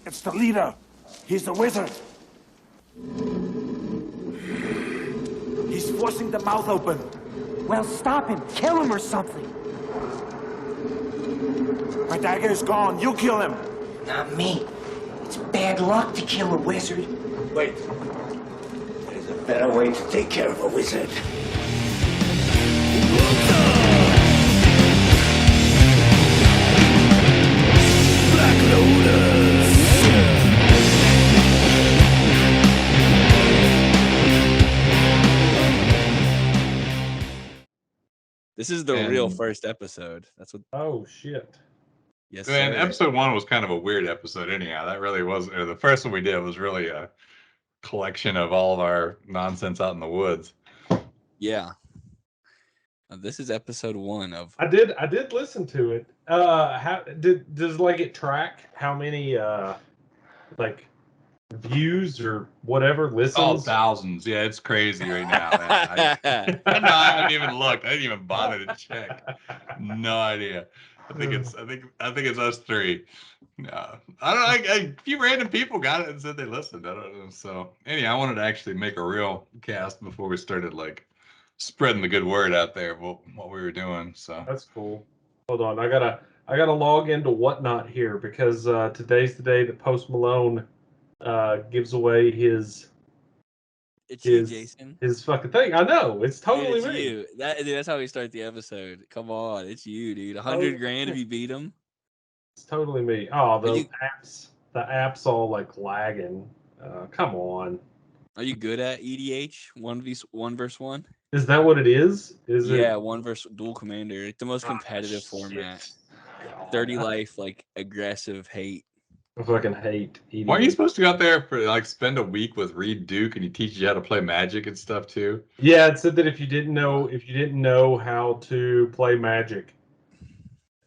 It's the leader. He's the wizard. He's forcing the mouth open. Well, stop him. Kill him or something. My dagger is gone. You kill him. Not me. It's bad luck to kill a wizard. Wait. There's a better way to take care of a wizard. This is the real first episode. That's what. Oh shit! Yes, Man, sir. episode 1 was kind of a weird episode. Anyhow, that really was. The first one we did was really a collection of all of our nonsense out in the woods. Yeah. This is episode 1 of. I did listen to it. How does like it track how many like views or whatever listens? Oh, thousands. Yeah, it's crazy right now. Man. I haven't even looked. I didn't even bother to check. No idea. I think it's us three. No, I don't know. A few random people got it and said they listened. I don't know. So anyhow, I wanted to actually make a real cast before we started like spreading the good word out there of what we were doing. So That's cool. Hold on, I gotta log into Whatnot here because today's the day that Post Malone gives away his It's you, Jason. his fucking thing. I know it's totally Dude, it's me. you. That's how we start the episode. Come on, it's you, dude. 100 grand if you beat him. It's totally me. Oh, the you- app's all like lagging. Come on. Are you good at EDH? 1 versus 1? Is that what it is? Is it? Yeah, 1 versus dual commander. It's the most competitive format. 30 life, like aggressive hate. I fucking hate EDH. why are you supposed to go out there for like spend a week with Reed Duke and he teaches you how to play Magic and stuff too? Yeah, it said that if you didn't know how to play Magic,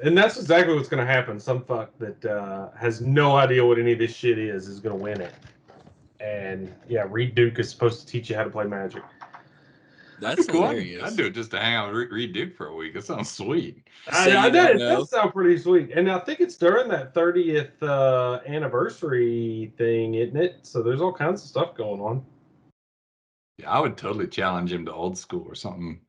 and that's exactly what's going to happen. Some fuck that has no idea what any of this shit is going to win it. And yeah, Reed Duke is supposed to teach you how to play Magic. That's Cool. hilarious. I'd do it just to hang out with Reed Duke for a week. That sounds sweet. Say I you know, don't it know. does sound pretty sweet. And I think it's during that 30th anniversary thing, isn't it? So there's all kinds of stuff going on. Yeah, I would totally challenge him to old school or something.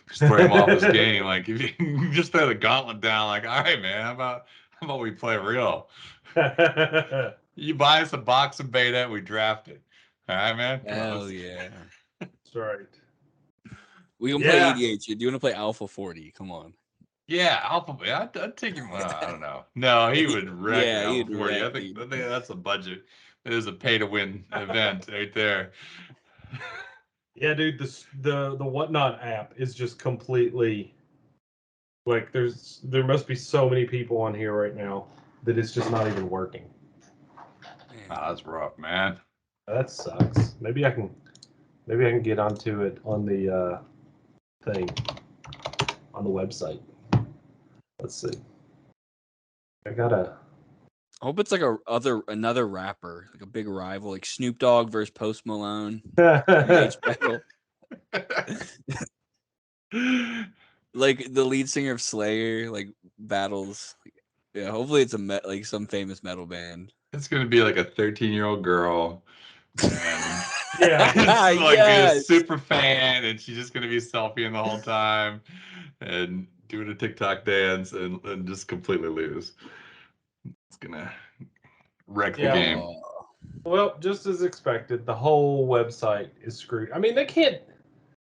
Just throw him off his game. Like if you just throw the gauntlet down, like, all right, man, how about we play real? You buy us a box of beta, we draft it. All right, man. Come on, Hell let's- yeah. That's right. We can Yeah. play EDH. Do you want to play Alpha 40? Come on. Yeah, Alpha. I'd take him. I don't know. No, he would wreck Yeah, Alpha he'd 40. I wreck think you. that's a budget. It is a pay-to-win event right there. Yeah, dude, the Whatnot app is just completely like there must be so many people on here right now that it's just not even working. That's rough, man. That sucks. Maybe I can get onto it on the thing on the website. Let's see. I gotta. I hope it's like another rapper, like a big rival, like Snoop Dogg versus Post Malone. EDH battle. Like the lead singer of Slayer, like battles. Yeah, hopefully it's like some famous metal band. It's gonna be like a 13-year-old girl. And Yeah. it's like Yes. a super fan, and she's just gonna be selfieing the whole time and doing a TikTok dance and just completely lose. It's gonna wreck the Yeah. game. Oh, Well, just as expected, the whole website is screwed. I mean, they can't.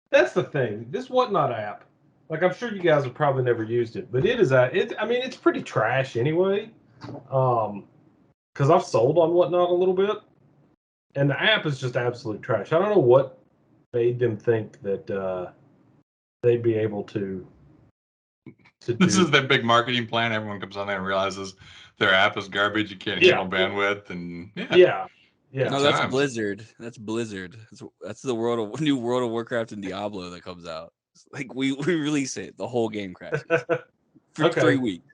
That's the thing. This Whatnot app, like I'm sure you guys have probably never used it, but it is I mean, it's pretty trash anyway. Because I've sold on Whatnot a little bit, and the app is just absolute trash. I don't know what made them think that they'd be able to This do. is their big marketing plan. Everyone comes on there and realizes their app is garbage. You can't Yeah. handle bandwidth, and Yeah. no, that's times. Blizzard. That's Blizzard. That's the new World of Warcraft and Diablo that comes out. It's like we release it, the whole game crashes for Okay. 3 weeks.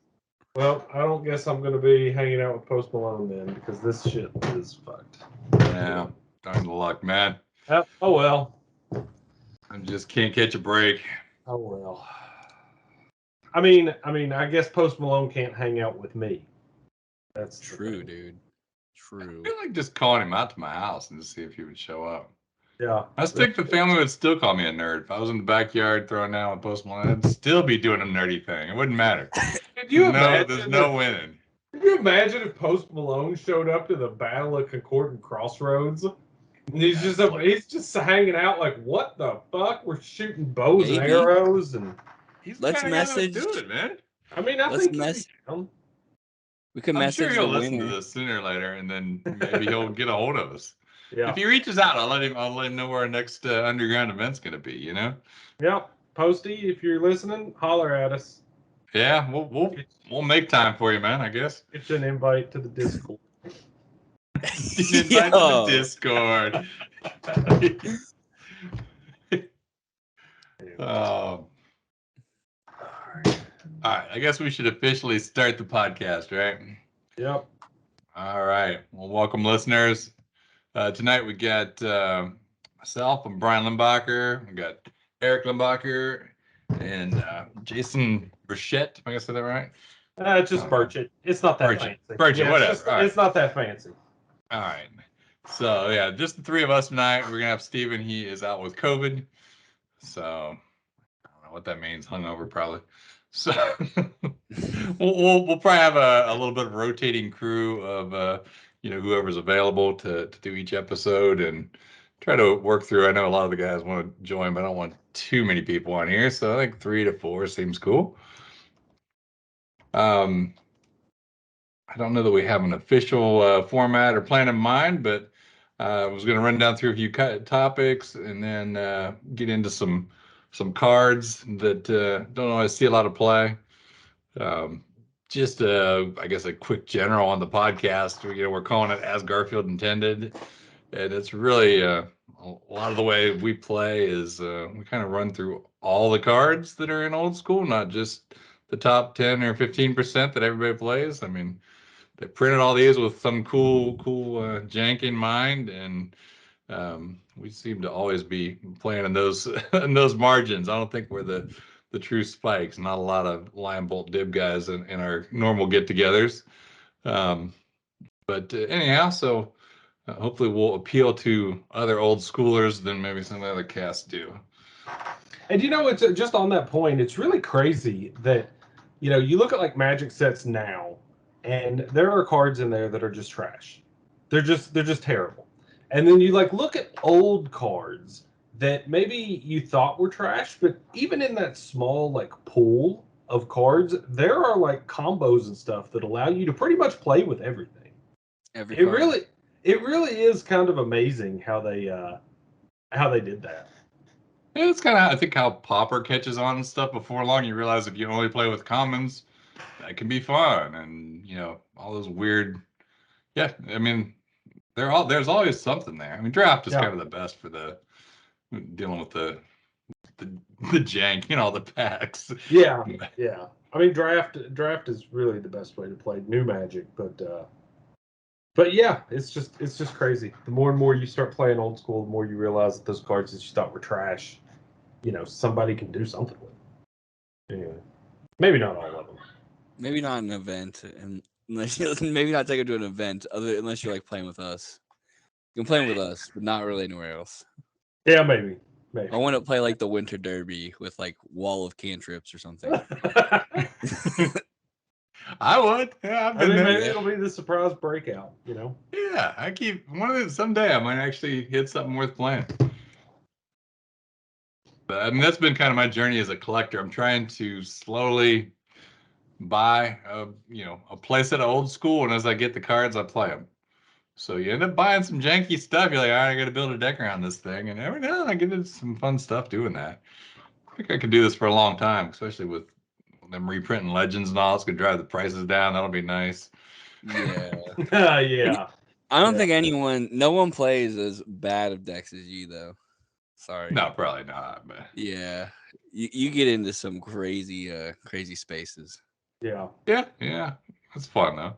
Well, I don't guess I'm going to be hanging out with Post Malone then because this shit is fucked. Yeah, darn the luck, man. Oh well. I just can't catch a break. Oh well. I mean, I guess Post Malone can't hang out with me. That's the True, thing. dude. True. I feel like just calling him out to my house and just see if he would show up. Yeah. I think the family would still call me a nerd. If I was in the backyard throwing down with Post Malone, I'd still be doing a nerdy thing. It wouldn't matter. Could you imagine? There's no winning. Could you imagine if Post Malone showed up to the Battle of Concord and Crossroads? And he's just hanging out like, what the fuck? We're shooting bows and Maybe. arrows and He's Let's the kind of guy that would message- do it, man. I mean, I Let's think mess- down. We could I'm message sure he'll the listen winner. to this sooner or later, and then maybe he'll get a hold of us. Yeah. If he reaches out, I'll let him know where our next underground event's gonna be. You know? Yeah. Posty, if you're listening, holler at us. Yeah, we'll make time for you, man. I guess. Get you an invite to the Discord. Invite to the Discord. All right. I guess we should officially start the podcast, right? Yep. All right. Well, welcome, listeners. Tonight we got myself and Brian Limbacher. We got Eric Limbacher and Jason Burchett. Am I gonna say that right? It's just Burchett. It's not that Burchett. fancy. Burchett, whatever. All right. It's not that fancy. All right. So yeah, just the three of us tonight. We're gonna have Steven. He is out with COVID. So I don't know what that means. Hungover probably. So we'll probably have a little bit of rotating crew of whoever's available to do each episode and try to work through. I know a lot of the guys want to join, but I don't want too many people on here. So I think 3 to 4 seems cool. I don't know that we have an official format or plan in mind, but I was going to run down through a few topics and then get into some cards that don't always see a lot of play. Just I guess a quick general on the podcast. We're calling it As Garfield Intended, and it's really a lot of the way we play is we kind of run through all the cards that are in old school, not just the top 10 or 15% that everybody plays. I mean, they printed all these with some cool jank in mind, and we seem to always be playing in those in those margins. I don't think we're the true spikes. Not a lot of lion bolt dib guys in our normal get-togethers. But anyhow, so hopefully we'll appeal to other old schoolers than maybe some of the other casts do. And it's just on that point, it's really crazy that you look at like Magic sets now, and there are cards in there that are just trash. They're just terrible. And then you look at old cards that maybe you thought were trash, but even in that small pool of cards, there are combos and stuff that allow you to pretty much play with everything. It really is kind of amazing how they did that. Yeah, it's kind of, I think, how Pauper catches on and stuff. Before long, you realize if you only play with commons, that can be fun, and all those weird. Yeah, I mean, there's always something there. I mean, draft is kind of the best for the dealing with the jank, all the packs. Yeah. I mean, draft is really the best way to play new Magic, but yeah, it's just crazy. The more and more you start playing old school, the more you realize that those cards that you thought were trash, somebody can do something with. Anyway, maybe not all of them. Maybe not an event, and maybe not take it to an event unless you like playing with us. You can play with us, but not really anywhere else. Yeah, maybe. I want to play the Winter Derby with wall of cantrips or something. I would. Yeah, I've been there. Maybe it'll be the surprise breakout. Yeah, I keep someday I might actually hit something worth playing. But I mean, that's been kind of my journey as a collector. I'm trying to slowly buy a playset of old school, and as I get the cards, I play them. So you end up buying some janky stuff. You're like, all right, I got to build a deck around this thing, and every now and then I get into some fun stuff doing that. I think I could do this for a long time, especially with them reprinting Legends and all. It's gonna drive the prices down. That'll be nice. Yeah. Yeah. I don't think no one plays as bad of decks as you, though. Sorry. No, probably not. But yeah, you get into some crazy spaces. Yeah. That's fun though.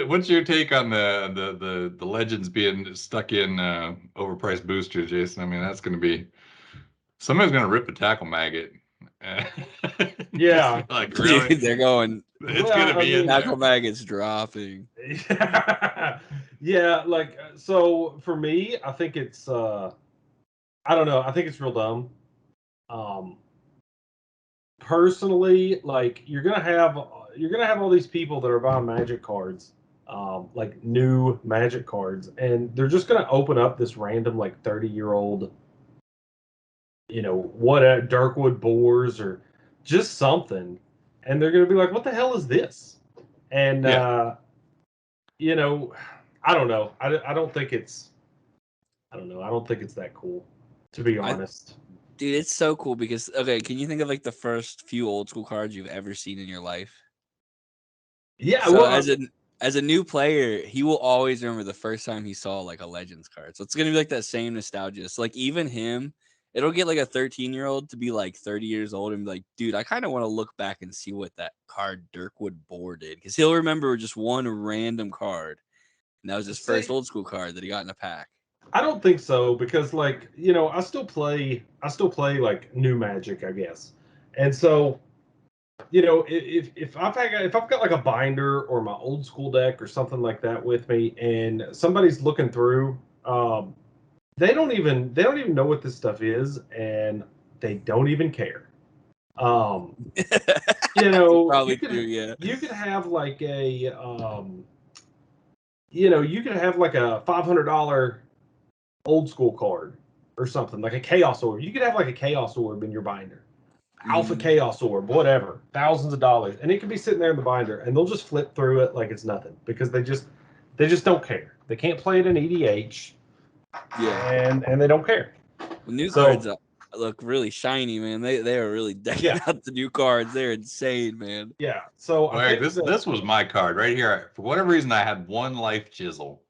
What's your take on the Legends being stuck in overpriced boosters, Jason? I mean, that's going to be somebody's going to rip a tackle maggot Yeah. Like, really? Dude, they're going. It's Well, gonna be in there. Tackle Maggot's dropping. Yeah, like so for me, I think it's I don't know, I think it's real dumb. Um Personally, like you're gonna have all these people that are buying magic cards, like new magic cards, and they're just gonna open up this random like 30-year-old, what Darkwood boars or just something, and they're gonna be like, what the hell is this? And Yeah. you know, I don't know. I don't think it's I don't know. I don't think it's that cool, to be honest. Dude, it's so cool because okay, can you think of like the first few old school cards you've ever seen in your life? Yeah, So well, as a new player, he will always remember the first time he saw like a Legends card. So it's gonna be like that same nostalgia. So like even him, it'll get like a 13-year-old to be like 30 years old and be like, dude, I kind of want to look back and see what that card Dirkwood Boar did. Because he'll remember just one random card. And that was his first old school card that he got in a pack. I don't think so because like, I still play like new Magic, I guess. And so, if I've got like a binder or my old school deck or something like that with me and somebody's looking through, they don't even know what this stuff is and they don't even care. Um, Probably you could true, yeah. you could have like you could have like a $500 old school card or something like a Chaos Orb. You could have like a Chaos Orb in your binder, Alpha Chaos Orb, whatever, thousands of dollars, and it could be sitting there in the binder, and they'll just flip through it like it's nothing because they just don't care. They can't play it in EDH, and they don't care. Well, new cards look really shiny, man. They are really decking out the new cards. They're insane, man. Yeah. So I think this was my card right here. For whatever reason, I had one life chisel.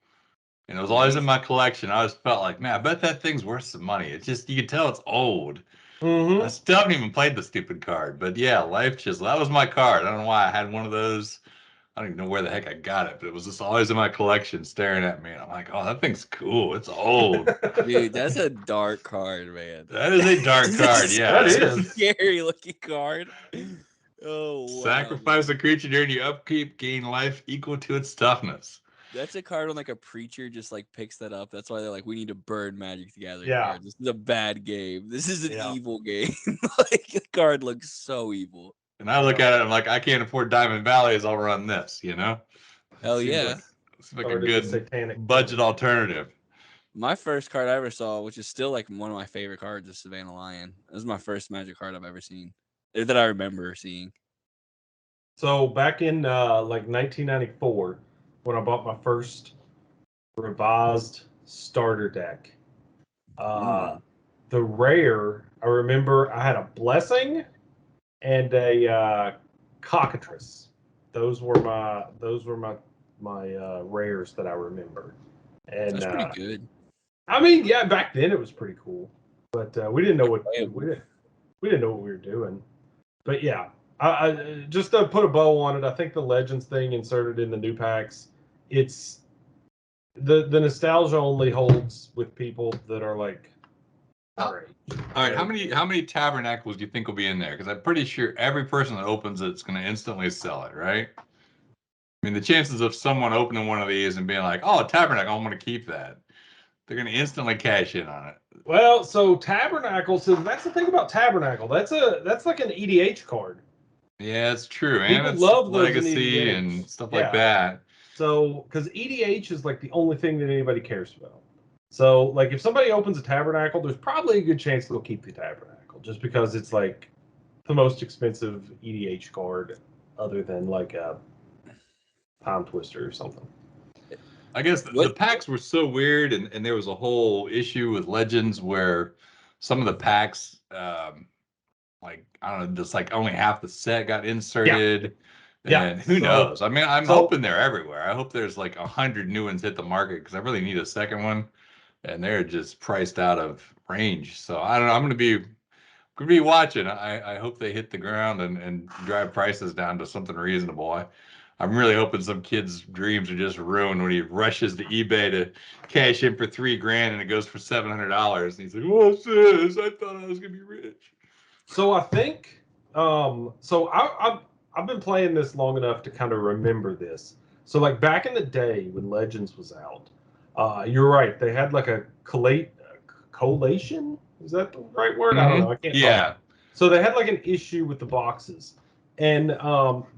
And it was always in my collection. I always felt like, man, I bet that thing's worth some money. It's just, you can tell it's old. I still haven't even played the stupid card. But yeah, Life Chisel. That was my card. I don't know why I had one of those. I don't even know where the heck I got it, but it was just always in my collection staring at me. And I'm like, oh, that thing's cool. It's old. Dude, that's a dark card, man. That is a dark card, yeah. That is. Scary looking card. Oh, wow. Sacrifice a creature during your upkeep, gain life equal to its toughness. That's a card when like a preacher just like picks that up. That's why they're like, we need to burn Magic the Gathering Yeah. card. This is a bad game. This is an evil game. Like the card looks so evil. And I look at it, I'm like, I can't afford Diamond Valleys. I'll run this, Hell yeah. It's like a good budget alternative. My first card I ever saw, which is still like one of my favorite cards, is Savannah Lion. This is my first Magic card I've ever seen, that I remember seeing. So back in like 1994, when I bought my first revised starter deck, the rare, I remember I had a Blessing and a Cockatrice. Those were my rares that I remember. And that's pretty good. I mean, yeah, back then it was pretty cool, but we didn't know what we didn't know what we were doing. But yeah, I just to put a bow on it, I think the Legends thing inserted in the new packs, it's the nostalgia only holds with people that are like our age. All right, how many Tabernacles do you think will be in there? Because I'm pretty sure every person that opens it's going to instantly sell it, right? I mean, the chances of someone opening one of these and being like, "Oh, Tabernacle, I'm going to keep that," they're going to instantly cash in on it. Well, so Tabernacle, so that's the thing about Tabernacle. That's like an EDH card. Yeah, it's true. People and it's love those Legacy in and stuff like that. So, because EDH is like the only thing that anybody cares about. So, like, if somebody opens a Tabernacle, there's probably a good chance they'll keep the Tabernacle, just because it's like the most expensive EDH card, other than like a Time Twister or something. I guess the packs were so weird, and there was a whole issue with Legends where some of the packs, like, I don't know, just like only half the set got inserted. Yeah. And who knows? I mean, I'm hoping they're everywhere. I hope there's like 100 new ones hit the market because I really need a second one, and they're just priced out of range. So I don't know. I'm gonna be watching. I hope they hit the ground and drive prices down to something reasonable. I'm really hoping some kid's dreams are just ruined when he rushes to eBay to cash in for $3,000 and it goes for $700. And he's like, "What's this? I thought I was gonna be rich." So I think So I've been playing this long enough to kind of remember this. So like back in the day when Legends was out, you're right. They had like a collation. Is that the right word? I don't know. I can't talk. Yeah. So they had like an issue with the boxes, and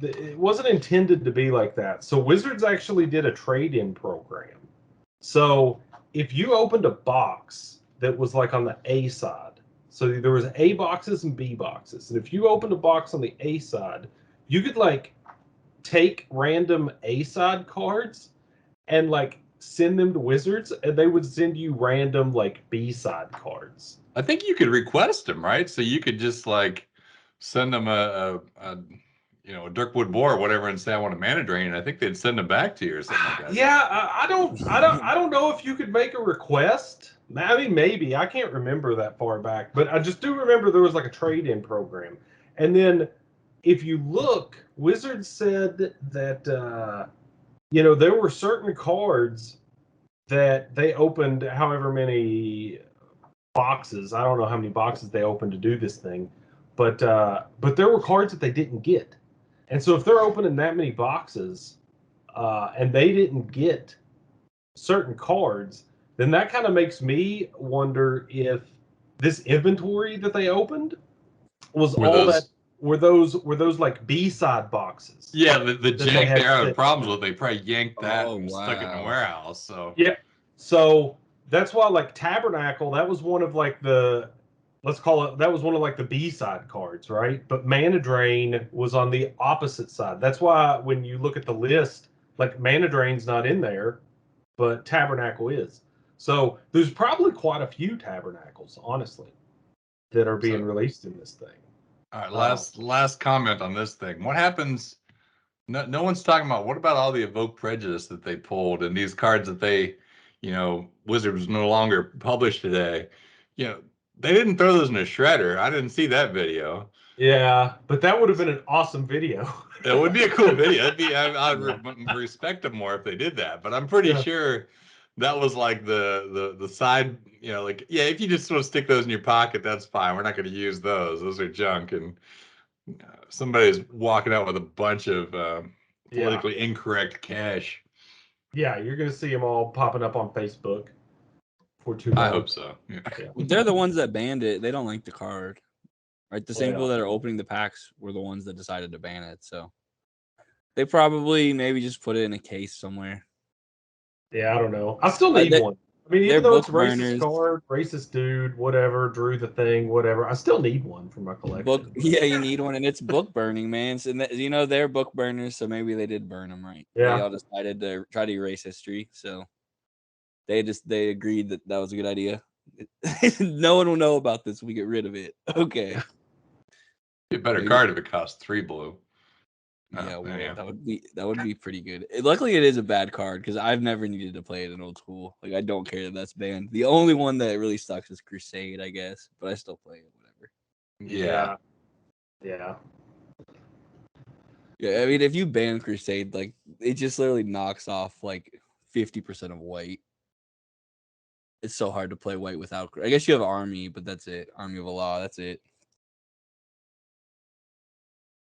it wasn't intended to be like that. So Wizards actually did a trade-in program. So if you opened a box that was like on the A side, so there was A boxes and B boxes, and if you opened a box on the A side, you could like take random A side cards and like send them to Wizards, and they would send you random like B side cards. I think you could request them, right? So you could just like send them a a Dirkwood Boar or whatever and say I want a mana drain, and I think they'd send them back to you or something like that. Yeah, I don't know if you could make a request. I mean, maybe I can't remember that far back, but I just do remember there was like a trade-in program. And then, if you look, Wizards said that there were certain cards that they opened however many boxes. I don't know how many boxes they opened to do this thing, but there were cards that they didn't get. And so if they're opening that many boxes and they didn't get certain cards, then that kind of makes me wonder if this inventory that they opened was were those like B-side boxes. Yeah, the that jank they had having sitting. problems with, they probably yanked that Oh, and stuck it in the wow. warehouse. So Yeah. So that's why like Tabernacle, that was one of like let's call it, that was one of like the B-side cards, right? But Mana Drain was on the opposite side. That's why when you look at the list, like Mana Drain's not in there, but Tabernacle is. So there's probably quite a few Tabernacles, honestly, that are being released in this thing. all right, last comment on this thing. What happens? No one's talking about what about all the Evoke Prejudice that they pulled and these cards that they, Wizards no longer publish today. They didn't throw those in a shredder. I didn't see that video. Yeah, but that would have been an awesome video. It would be a cool video. I'd respect them more if they did that. But I'm pretty sure that was like the side, like, yeah, if you just want to stick those in your pocket, that's fine. We're not going to use those. Those are junk. And somebody's walking out with a bunch of politically incorrect cash. Yeah, you're going to see them all popping up on Facebook for too long. I hope so. Yeah. They're the ones that banned it. They don't like the card. Right? The same people Yeah. that are opening the packs were the ones that decided to ban it. So they probably maybe just put it in a case somewhere. Yeah, I don't know. I still need one. I mean, they're even though it's book racist burners. card, racist dude, whatever, drew the thing, whatever, I still need one for my collection. Yeah, you need one, and it's book burning, man. So, they're book burners, so maybe they did burn them, right? Yeah. They all decided to try to erase history, so they agreed that was a good idea. No one will know about this. We get rid of it. Okay. Be a better card if it costs 3 blue. Yeah, well, that would be pretty good. Luckily, it is a bad card because I've never needed to play it in old school. Like, I don't care that that's banned. The only one that really sucks is Crusade, I guess, but I still play it. Whatever. Yeah. I mean, if you ban Crusade, like, it just literally knocks off like 50% of white. It's so hard to play white without. I guess you have Army, but that's it. Army of Allah, that's it.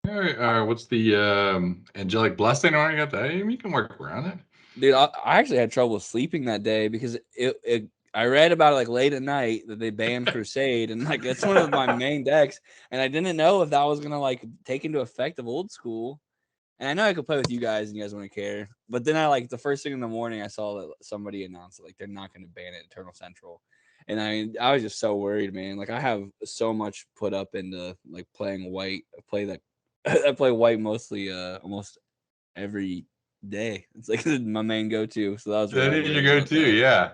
All right, what's the angelic blessing? I got that. You can work around it. Dude, I actually had trouble sleeping that day because I read about it like late at night that they banned Crusade, and like it's one of my main decks, and I didn't know if that was gonna like take into effect of old school. And I know I could play with you guys, and you guys wouldn't care. But then the first thing in the morning, I saw that somebody announced that like they're not gonna ban it Eternal Central, and I was just so worried, man. Like I have so much put up into like playing white. I play white mostly almost every day. It's like my main go-to. So that is your go-to, yeah.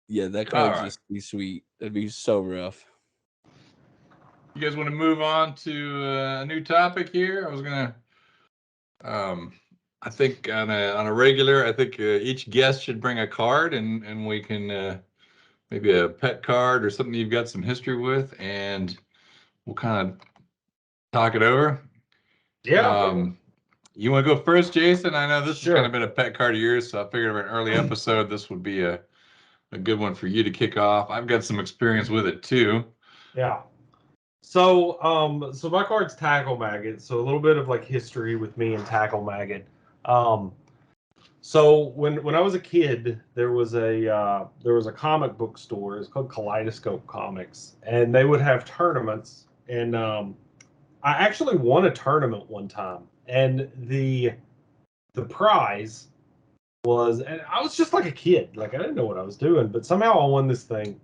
Yeah, that card would just be sweet. That'd be so rough. You guys want to move on to a new topic here? I was gonna, I think on a regular, I think each guest should bring a card, and we can maybe a pet card or something you've got some history with, and we'll kind of talk it over. Yeah. You want to go first, Jason? I know this has kind of been a pet card of yours, so I figured for an early episode, this would be a good one for you to kick off. I've got some experience with it too. Yeah. So my card's Tackle Maggot. So a little bit of like history with me and Tackle Maggot. So when I was a kid, there was a comic book store. It's called Kaleidoscope Comics, and they would have tournaments. And I actually won a tournament one time, and the prize was, and I was just like a kid, like I didn't know what I was doing, but somehow I won this thing,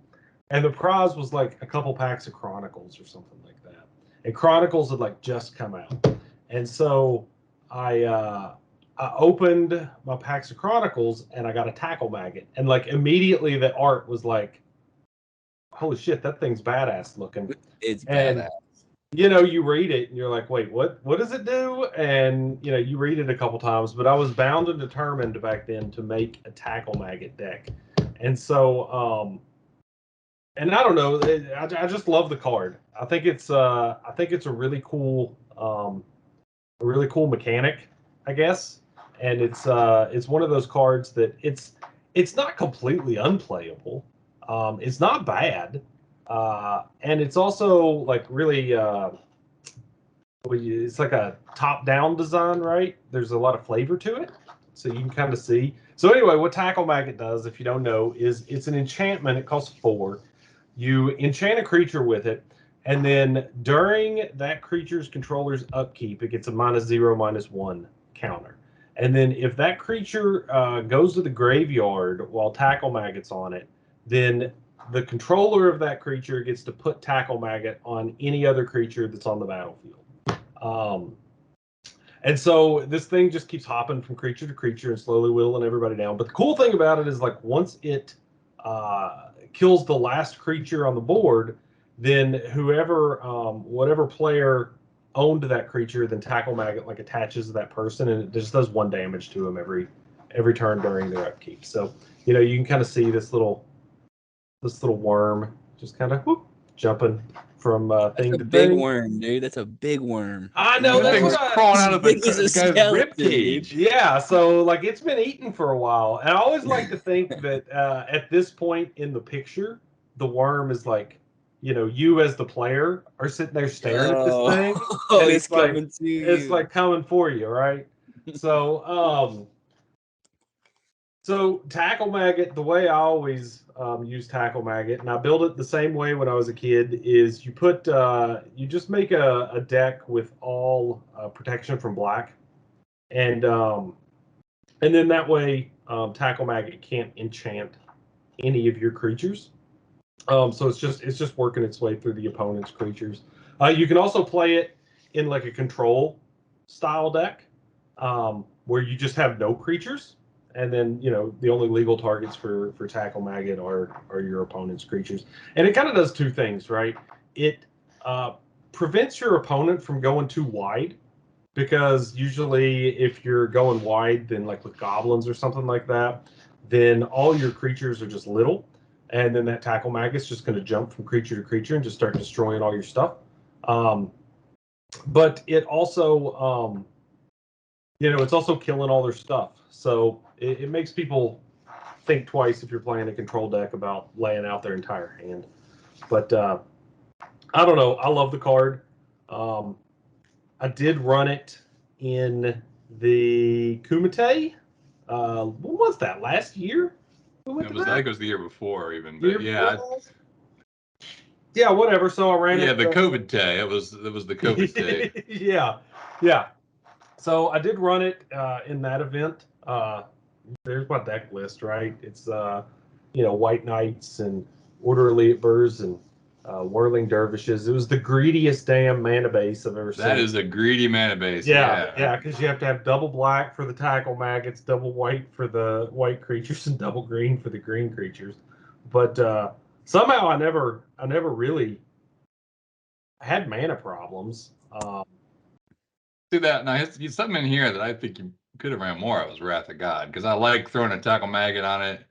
and the prize was like a couple packs of Chronicles or something like that. And Chronicles had like just come out, and so I opened my packs of Chronicles and I got a Tackle Maggot, and like immediately the art was like, holy shit, that thing's badass looking. It's And badass. you read it and you're like, wait, what does it do? And you read it a couple times, but I was bound and determined back then to make a Tackle Maggot deck. And so and I don't know, I just love the card. I think it's a really cool mechanic, I guess. And it's one of those cards that it's not completely unplayable. It's not bad. And it's also like really it's like a top-down design, right? There's a lot of flavor to it, so you can kind of see. So anyway, what Tackle Maggot does, if you don't know, is it's an enchantment. It costs 4. You enchant a creature with it, and then during that creature's controller's upkeep, it gets a -0/-1 counter. And then if that creature goes to the graveyard while Tackle Maggot's on it, then the controller of that creature gets to put Tackle Maggot on any other creature that's on the battlefield. And so this thing just keeps hopping from creature to creature and slowly whittling everybody down. But the cool thing about it is, like, once it kills the last creature on the board, then whatever player owned that creature, then Tackle Maggot like attaches to that person, and it just does 1 damage to them every turn during their upkeep. So you can kind of see this little worm just kind of jumping from thing That's to a big thing. worm, dude. That's a big worm. I know, That that's thing's what I- crawling out of the Big as a guy's skeleton, rib cage. Yeah, so like it's been eaten for a while, and I always like to think that at this point in the picture, the worm is like, you as the player are sitting there staring at this thing, Oh, and he's coming to you. it's like coming for you, right? So so Tackle Maggot, the way I always use Tackle Maggot, and I built it the same way when I was a kid, is you just make a deck with all protection from black, and then that way Tackle Maggot can't enchant any of your creatures. So it's just working its way through the opponent's creatures. You can also play it in like a control style deck, where you just have no creatures, and then the only legal targets for Tackle Maggot are your opponent's creatures. And it kind of does two things, right? It prevents your opponent from going too wide, because usually if you're going wide, then like with goblins or something like that, then all your creatures are just little, and then that Tackle Maggot's just going to jump from creature to creature and just start destroying all your stuff. But it also it's also killing all their stuff, so it makes people think twice if you're playing a control deck about laying out their entire hand. But I don't know, I love the card. I did run it in the Kumite. What was that? Last year? I think it was the year before, even. Year But yeah, before? Yeah, whatever. So I ran it. Yeah, the COVID day. It was the COVID day. Yeah. So I did run it in that event. There's my deck list, right? It's White Knights and Order Elite Birds and Whirling Dervishes. It was the greediest damn mana base I've ever seen. That is a greedy mana base. Yeah, because you have to have double black for the Tackle Maggots, double white for the white creatures, and double green for the green creatures. But somehow I never really had mana problems. See that? Now, something in here that I think you could have ran more of was Wrath of God, because I like throwing a Tackle Maggot on it.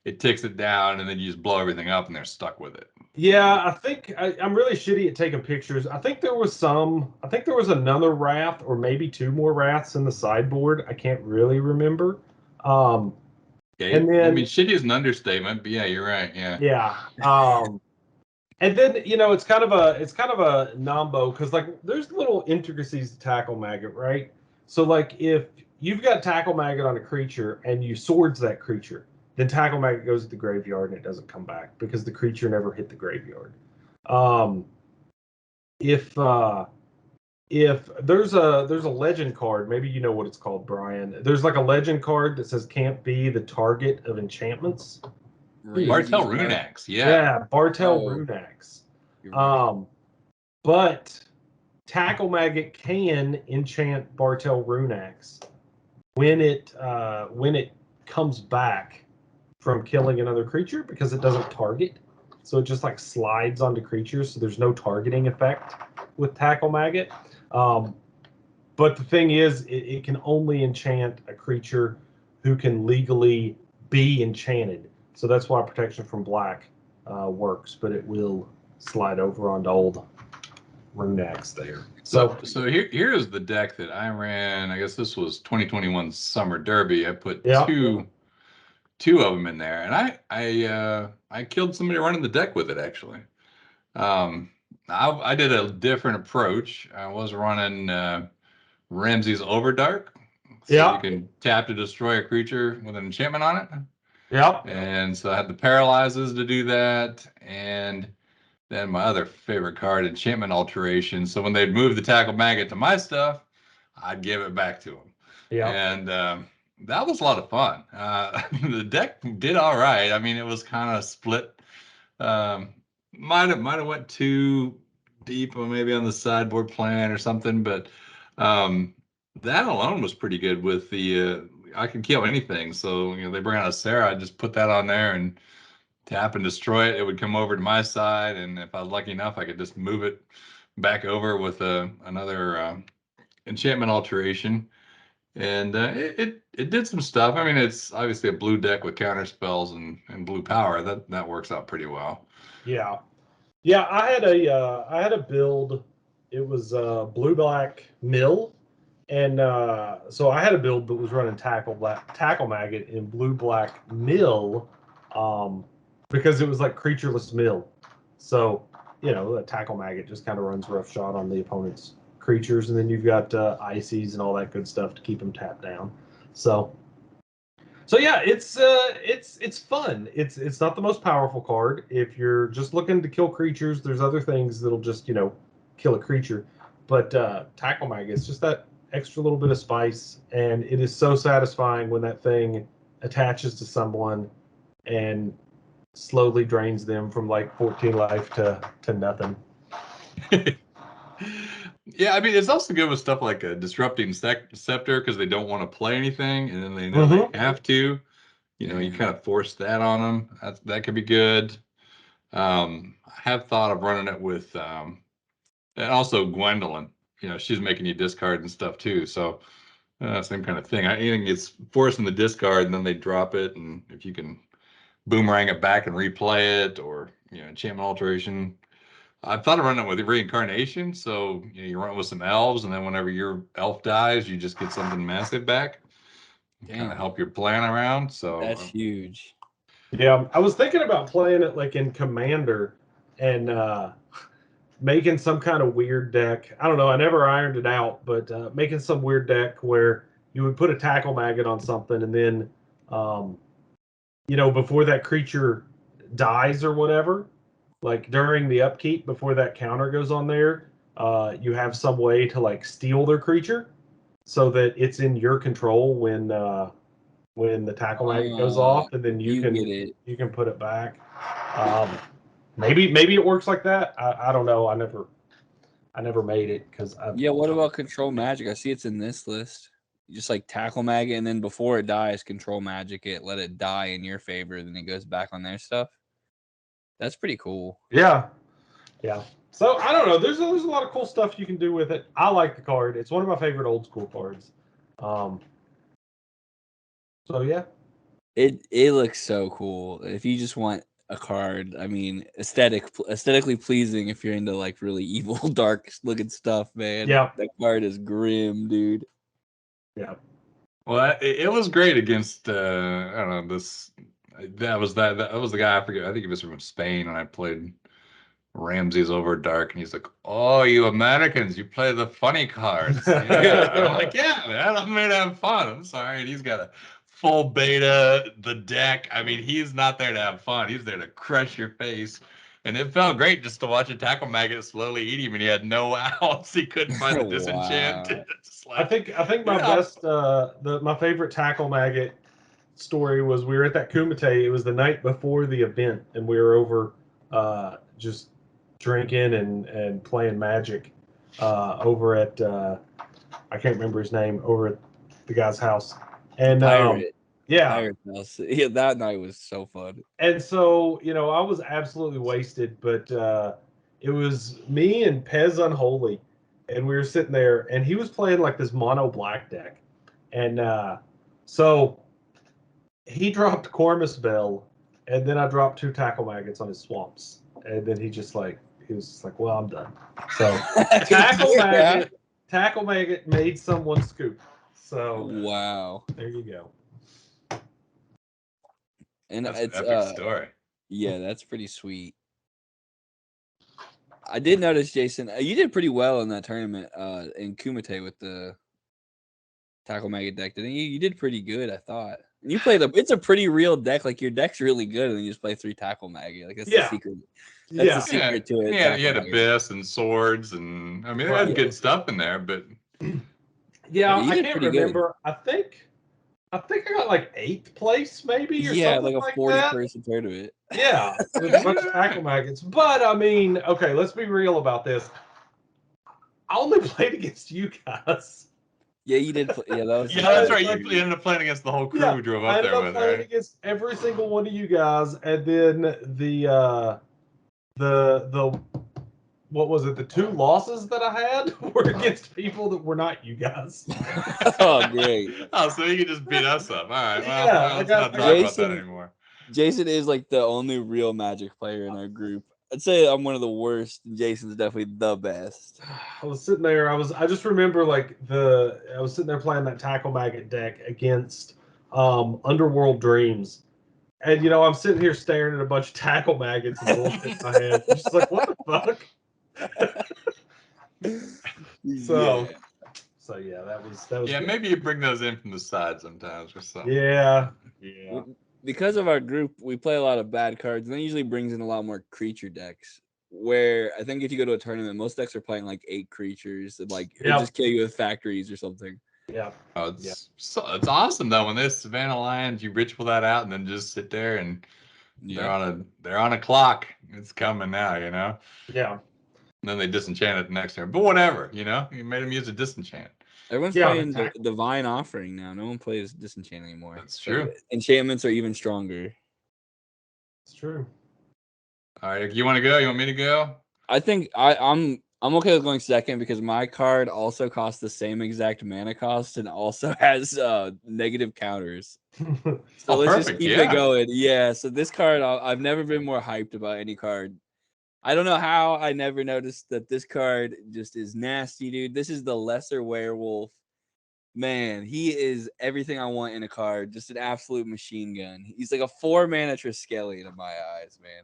It takes it down, and then you just blow everything up, and they're stuck with it. Yeah, I think I'm really shitty at taking pictures. I think there was another Wrath, or maybe 2 more Wraths in the sideboard. I can't really remember. Okay, and then, I mean, shitty is an understatement, but yeah, you're right. Yeah. Yeah. And then it's kind of a nombo because like there's little intricacies to tackle maggot, right? So like if you've got tackle maggot on a creature and you swords that creature, then tackle maggot goes to the graveyard and it doesn't come back because the creature never hit the graveyard. Um, if there's a legend card, maybe you know what it's called, Brian. There's like a legend card that says can't be the target of enchantments. Bartel Runax, Yeah, Bartel Oh. Runax. You're right. But Tackle Maggot can enchant Bartel Runax when it comes back from killing another creature because it doesn't target. So it just like slides onto creatures, so there's no targeting effect with Tackle Maggot. But the thing is, it can only enchant a creature who can legally be enchanted. So that's why Protection from Black works, but it will slide over onto old Runax there. So here's the deck that I ran. I guess this was 2021 Summer Derby. I put two of them in there, and I killed somebody running the deck with it actually. I did a different approach. I was running Ramsey's Overdark. So you can tap to destroy a creature with an enchantment on it. Yep. And so I had the paralyzes to do that, and then my other favorite card, Enchantment Alteration. So when they'd move the Tackle Maggot to my stuff, I'd give it back to them. Yeah. And that was a lot of fun. The deck did all right. I mean, it was kind of split. Might have went too deep, or maybe on the sideboard plan or something. But that alone was pretty good. With the I can kill anything. So they bring out a Sarah, I just put that on there and tap and destroy it. It would come over to my side, and if I was lucky enough, I could just move it back over with another enchantment alteration. And it did some stuff. I mean, it's obviously a blue deck with counter spells and blue power. That works out pretty well. Yeah. I had a build. It was blue black mill, and so I had a build that was running tackle maggot in blue black mill, because it was like creatureless mill. So the tackle maggot just kind of runs roughshod on the opponent's creatures, and then you've got ices and all that good stuff to keep them tapped down. So yeah, it's fun. It's not the most powerful card. If you're just looking to kill creatures, there's other things that'll just kill a creature. But Tackle Maggot is just that extra little bit of spice, and it is so satisfying when that thing attaches to someone and slowly drains them from like 14 life to nothing. Yeah, I mean, it's also good with stuff like a Disrupting Scepter because they don't want to play anything, and then they know they have to. You kind of force that on them. That could be good. I have thought of running it with, and also Gwendolyn. She's making you discard and stuff too. So same kind of thing. I think it's forcing the discard, and then they drop it, and if you can boomerang it back and replay it, or enchantment alteration. I've thought of running it with reincarnation. So you run it with some elves, and then whenever your elf dies, you just get something massive back. Kind of help your plan around. So that's huge. Yeah, I was thinking about playing it like in Commander and making some kind of weird deck. I don't know. I never ironed it out, but making some weird deck where you would put a Tackle Maggot on something, and then before that creature dies or whatever, like during the upkeep, before that counter goes on there, you have some way to like steal their creature so that it's in your control when the Tackle Maggot goes off, and then you can put it back. Maybe it works like that. I don't know. I never made it because what about Control Magic? I see it's in this list. You just like Tackle Maggot, and then before it dies, Control Magic it, let it die in your favor, then it goes back on their stuff. That's pretty cool. Yeah. So I don't know. There's a lot of cool stuff you can do with it. I like the card. It's one of my favorite old school cards. So yeah. It looks so cool. If you just want a card, I mean, aesthetically pleasing if you're into like really evil, dark looking stuff, man. Yeah. That card is grim, dude. Yeah. Well, it was great against I don't know this. That was the guy. I forget. I think he was from Spain, and I played Ramsey's over dark, and he's like, "Oh, you Americans, you play the funny cards." Yeah. I'm like, "Yeah, man, I'm here to have fun. I'm sorry." And he's got a full beta, the deck. I mean, he's not there to have fun. He's there to crush your face. And it felt great just to watch a tackle maggot slowly eat him, and he had no outs. He couldn't find the disenchant. Wow. Just like, I think my yeah. best my favorite tackle maggot story was we were at that Kumite. It was the night before the event, and we were over just drinking and playing Magic over at I can't remember his name, over at the guy's house. And Pirate. yeah, Pirate House. Yeah, that night was so fun. and so I was absolutely wasted, but it was me and Pez Unholy, and we were sitting there, and he was playing like this mono black deck, and so he dropped Cormus Bell, and then I dropped 2 tackle maggots on his swamps, and then he was just like, well, I'm done. So Yeah. tackle maggot made someone scoop. So Wow. there you go. And That's it's an epic story. yeah, that's pretty sweet. I did notice, Jason, you did pretty well in that tournament in Kumite with the tackle maggot deck, didn't you? You did pretty good, I thought. And you played it's a pretty real deck. Like your deck's really good, and then you just play 3 tackle maggot. Like that's the secret. That's the secret to it. Yeah, you had tackle maggot. abyss and swords, and I mean, they Right. had good stuff in there, but Yeah, you I did can't pretty good. remember. I think I got like 8th place, maybe, or Yeah, something like a like that. 40-person tournament. Yeah, with a bunch of tackle maggots. But I mean, okay, let's be real about this. I only played against you guys. Yeah, you did. Yeah, that was. yeah, that's right. Like, You ended up playing against the whole crew Yeah, we drove I up ended there up with, playing right? against every single one of you guys, and then the what was it? The 2 losses that I had were against people that were not you guys. Oh, great. Oh, so you can just beat us up. All right. Well, Yeah, I let's got- not I talk got- about that Jason- anymore. Jason is like the only real Magic player in our group. I'd say I'm one of the worst. And Jason's definitely the best. I was sitting there. I just remember like I was sitting there playing that tackle maggot deck against Underworld Dreams, and I'm sitting here staring at a bunch of tackle maggots and bullshit in my hand. I'm just like, what the fuck? So, Yeah. so yeah, that was Yeah, good. maybe you bring those in from the side sometimes or something. Yeah. Because of our group, we play a lot of bad cards, and that usually brings in a lot more creature decks. Where I think if you go to a tournament, most decks are playing like 8 creatures, and like it'll Yep. just kill you with factories or something. Yeah. Oh, it's awesome though when there's Savannah Lions, you ritual that out and then just sit there and they're on a clock. It's coming now, Yeah. And then they disenchant it the next turn. But whatever, you made them use a disenchant. Everyone's Yeah, playing Divine Offering now. No one plays Disenchant anymore. That's true. Enchantments are even stronger. It's true. All right, you want to go? You want me to go? I think I'm okay with going second because my card also costs the same exact mana cost and also has negative counters. So let's just keep it going. Yeah. So this card, I've never been more hyped about any card. I don't know how I never noticed that this card just is nasty, dude. This is the Lesser Werewolf. Man, he is everything I want in a card. Just an absolute machine gun. He's like a 4-mana Triskelion in my eyes, man.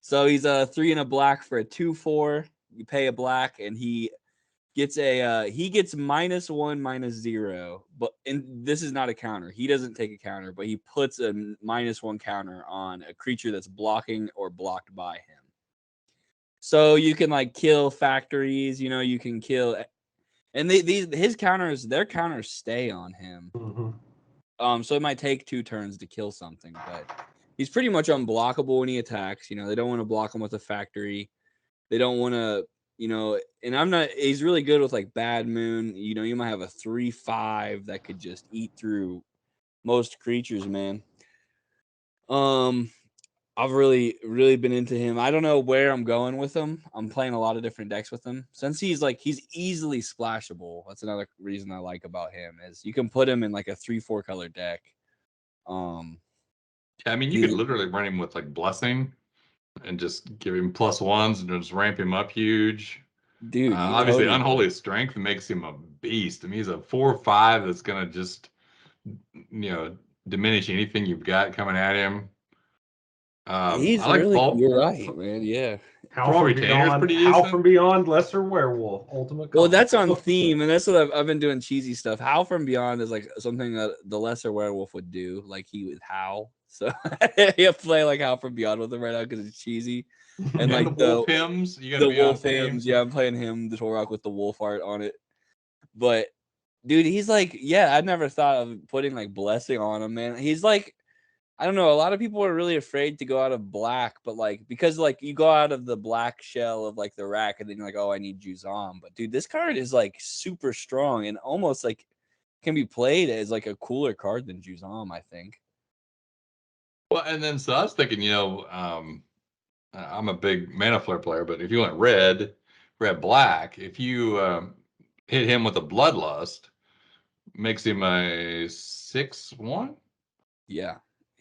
So he's a 3 and a black for a 2/4. You pay a black, and he gets -1/-0. But this is not a counter. He doesn't take a counter, but he puts a -1 counter on a creature that's blocking or blocked by him. So you can like kill factories. You can kill, and their counters stay on him. Mm-hmm. So it might take 2 turns to kill something, but he's pretty much unblockable when he attacks. They don't want to block him with a factory. They don't want to, and he's really good with like Bad Moon. You might have a 3/5 that could just eat through most creatures, man. I've really, really been into him. I don't know where I'm going with him. I'm playing a lot of different decks with him. Since he's easily splashable. That's another reason I like about him is you can put him in like a 3/4 color deck. I mean, you could literally run him with like Blessing and just give him +1s and just ramp him up huge. Dude, obviously Unholy Strength makes him a beast. I mean, he's a 4/5 that's gonna just diminish anything you've got coming at him. He's I like really, you're right, man. Yeah. Howl from Beyond, Lesser Werewolf, Ultimate. Well, Combo. that's on theme, and that's what I've been doing cheesy stuff. Howl from Beyond is like something that the Lesser Werewolf would do, like he would howl. So you play like Howl from Beyond with him right now because it's cheesy. And like the wolf hymns, you gotta the be on wolf theme. hymns, yeah, I'm playing him, the Torok with the wolf art on it. But dude, he's like, yeah, I'd never thought of putting like blessing on him, man. He's like, I don't know. A lot of people are really afraid to go out of black, but like because like you go out of the black shell of like the rack, and then you're like, oh, I need Juzam. But dude, this card is like super strong and almost like can be played as like a cooler card than Juzam, I think. Well, and then so I was thinking, I'm a big Mana Flare player, but if you went red, black, if you hit him with a Bloodlust, makes him a 6/1. Yeah,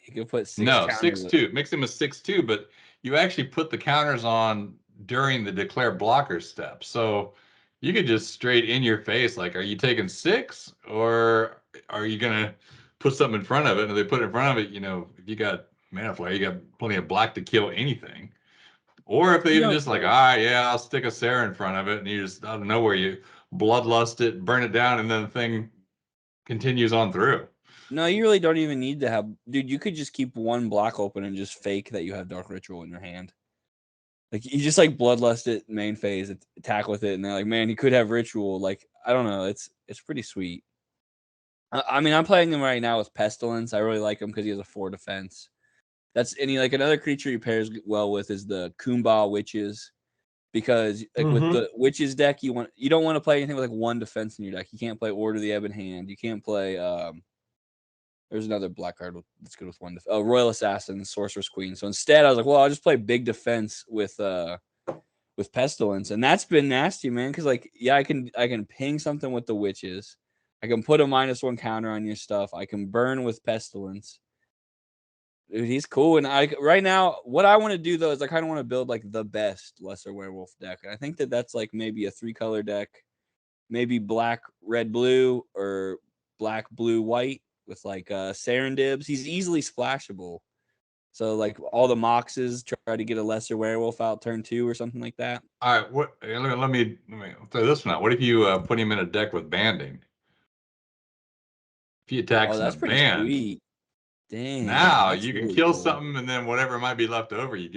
you could put 6 No, counters. 6/2. Makes him a 6/2, but you actually put the counters on during the declare blocker step. So you could just straight in your face, like, are you taking 6 or are you gonna put something in front of it? And if they put it in front of it, if you got Mana Flare, you got plenty of black to kill anything. Or if they even just like, all right, yeah, I'll stick a Sarah in front of it, and you just out of nowhere you bloodlust it, burn it down, and then the thing continues on through. No, you really don't even need to have, dude. You could just keep one block open and just fake that you have Dark Ritual in your hand. Like you just like bloodlust it main phase, attack with it, and they're like, man, he could have ritual. Like I don't know, it's pretty sweet. I mean, I'm playing him right now with Pestilence. I really like him because he has a 4 defense. That's any like another creature he pairs well with is the Kumbah Witches, because like with the Witches deck, you don't want to play anything with like 1 defense in your deck. You can't play Order of the Ebon Hand. You can't play there's another black card that's good with 1 Royal Assassin, Sorceress Queen. So instead, I was like, well, I'll just play big defense with Pestilence, and that's been nasty, man. Because like, yeah, I can ping something with the Witches. I can put a -1 counter on your stuff. I can burn with Pestilence. Dude, he's cool. And right now, what I want to do though is I kind of want to build like the best Lesser Werewolf deck. And I think that's like maybe a 3-color deck, maybe black, red, blue, or black, blue, white with like Serendibs. He's easily splashable. So like all the Moxes try to get a Lesser Werewolf out turn 2 or something like that. All right, let me throw this one out. What if you put him in a deck with banding? If he attacks in a That's pretty band, sweet. Dang. now you can Really kill cool. something, and then whatever might be left over, you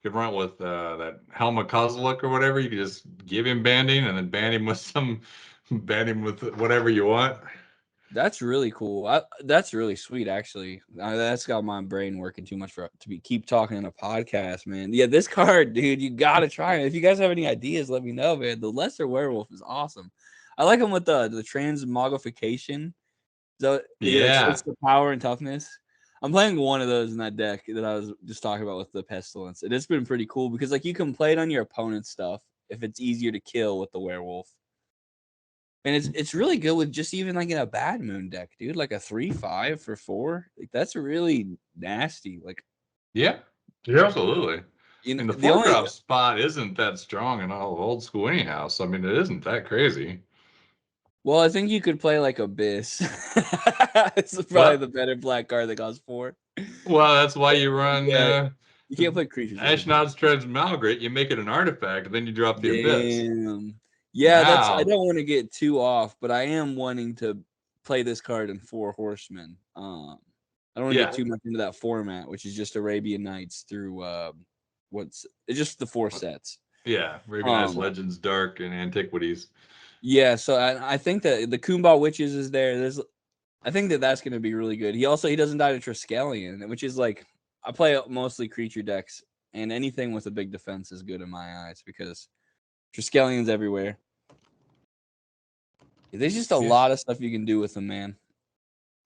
could run it with that Helma Kozilek or whatever. You could just give him banding, and then band him with whatever you want. That's really cool. That's really sweet, actually. That's got my brain working too much keep talking in a podcast, man. Yeah, this card, dude, you gotta try it. If you guys have any ideas, let me know, man. The Lesser Werewolf is awesome. I like him with the transmogrification. So Yeah. it's the power and toughness. I'm playing one of those in that deck that I was just talking about with the Pestilence. And it's been pretty cool because like you can play it on your opponent's stuff if it's easier to kill with the werewolf. And it's really good with just even like in a Bad Moon deck, dude. Like a 3/5 for 4. Like that's really nasty. Like Yeah, absolutely. You know, And the the only 4-drop spot isn't that strong in all of old school anyhow. So I mean, it isn't that crazy. well, I think you could play like Abyss. It's probably Well- the better black card that costs 4. Well, that's why you run Yeah. You can't play creatures. Ashnod's Transmalgrate. You make it an artifact, and then you drop the Abyss. Damn. Yeah, I Now- don't want to get too off, but I am wanting to play this card in 4 Horsemen. I don't want to Yeah. get too much into that format, which is just Arabian Nights through it's just the 4 sets. Yeah, Arabian Nights, Legends, Dark, and Antiquities. Yeah, so I think that the Kumbah Witches is there. I think that's going to be really good. He doesn't die to Triskelion, which is like I play mostly creature decks, and anything with a big defense is good in my eyes because Triskellion's everywhere. There's just a lot of stuff you can do with them, man.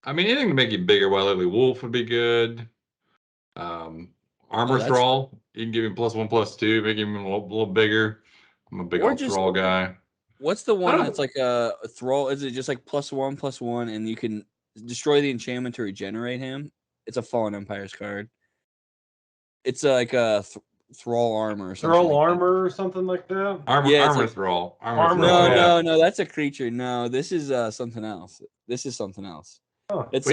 I mean, anything to make you bigger. Wily Wolf would be good. Armor Thrall. You can give him +1/+2, make him a little bigger. I'm a big old Thrall guy. What's the one that's like a Thrall? Is it just like +1/+1, and you can destroy the enchantment to regenerate him? It's a Fallen Empires card. It's like a Thrall armor or something. Thrall armor or something like that. Armor Thrall. No, that's a creature. No, this is something else. Oh. It's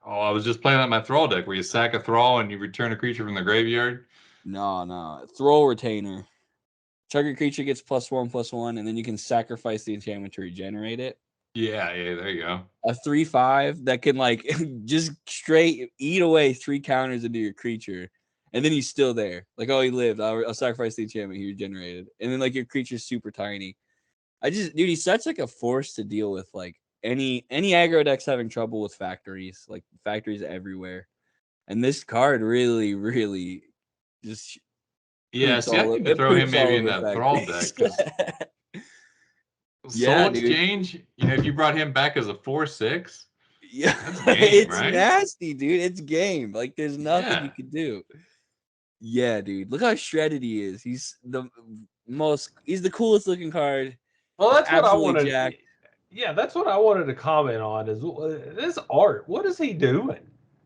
I was just playing on my Thrall deck where you sack a Thrall and you return a creature from the graveyard. No. Throw retainer. Target creature gets +1/+1, and then you can sacrifice the enchantment to regenerate it. Yeah, there you go. A 3/5 that can like just straight eat away 3 counters into your creature, and then he's still there. Like, oh, he lived. I'll sacrifice the enchantment. He regenerated, and then like your creature's super tiny. Dude, he's such like a force to deal with. Like any aggro deck's having trouble with factories, like factories everywhere, and this card really just Yeah, poops see, I all. think to It throw him poops all maybe in over that Thrall factories. deck because Yeah, Soul dude. Exchange, if you brought him back as a 4/6, Yeah, that's game, it's right? nasty, dude. It's game. Like, there's nothing you Yeah. could do. Yeah, dude. Look how shredded he is. He's the coolest looking card. Well, that's what I Absolutely wanted. jacked. Yeah, that's what I wanted to comment on. Is this art? What is he doing?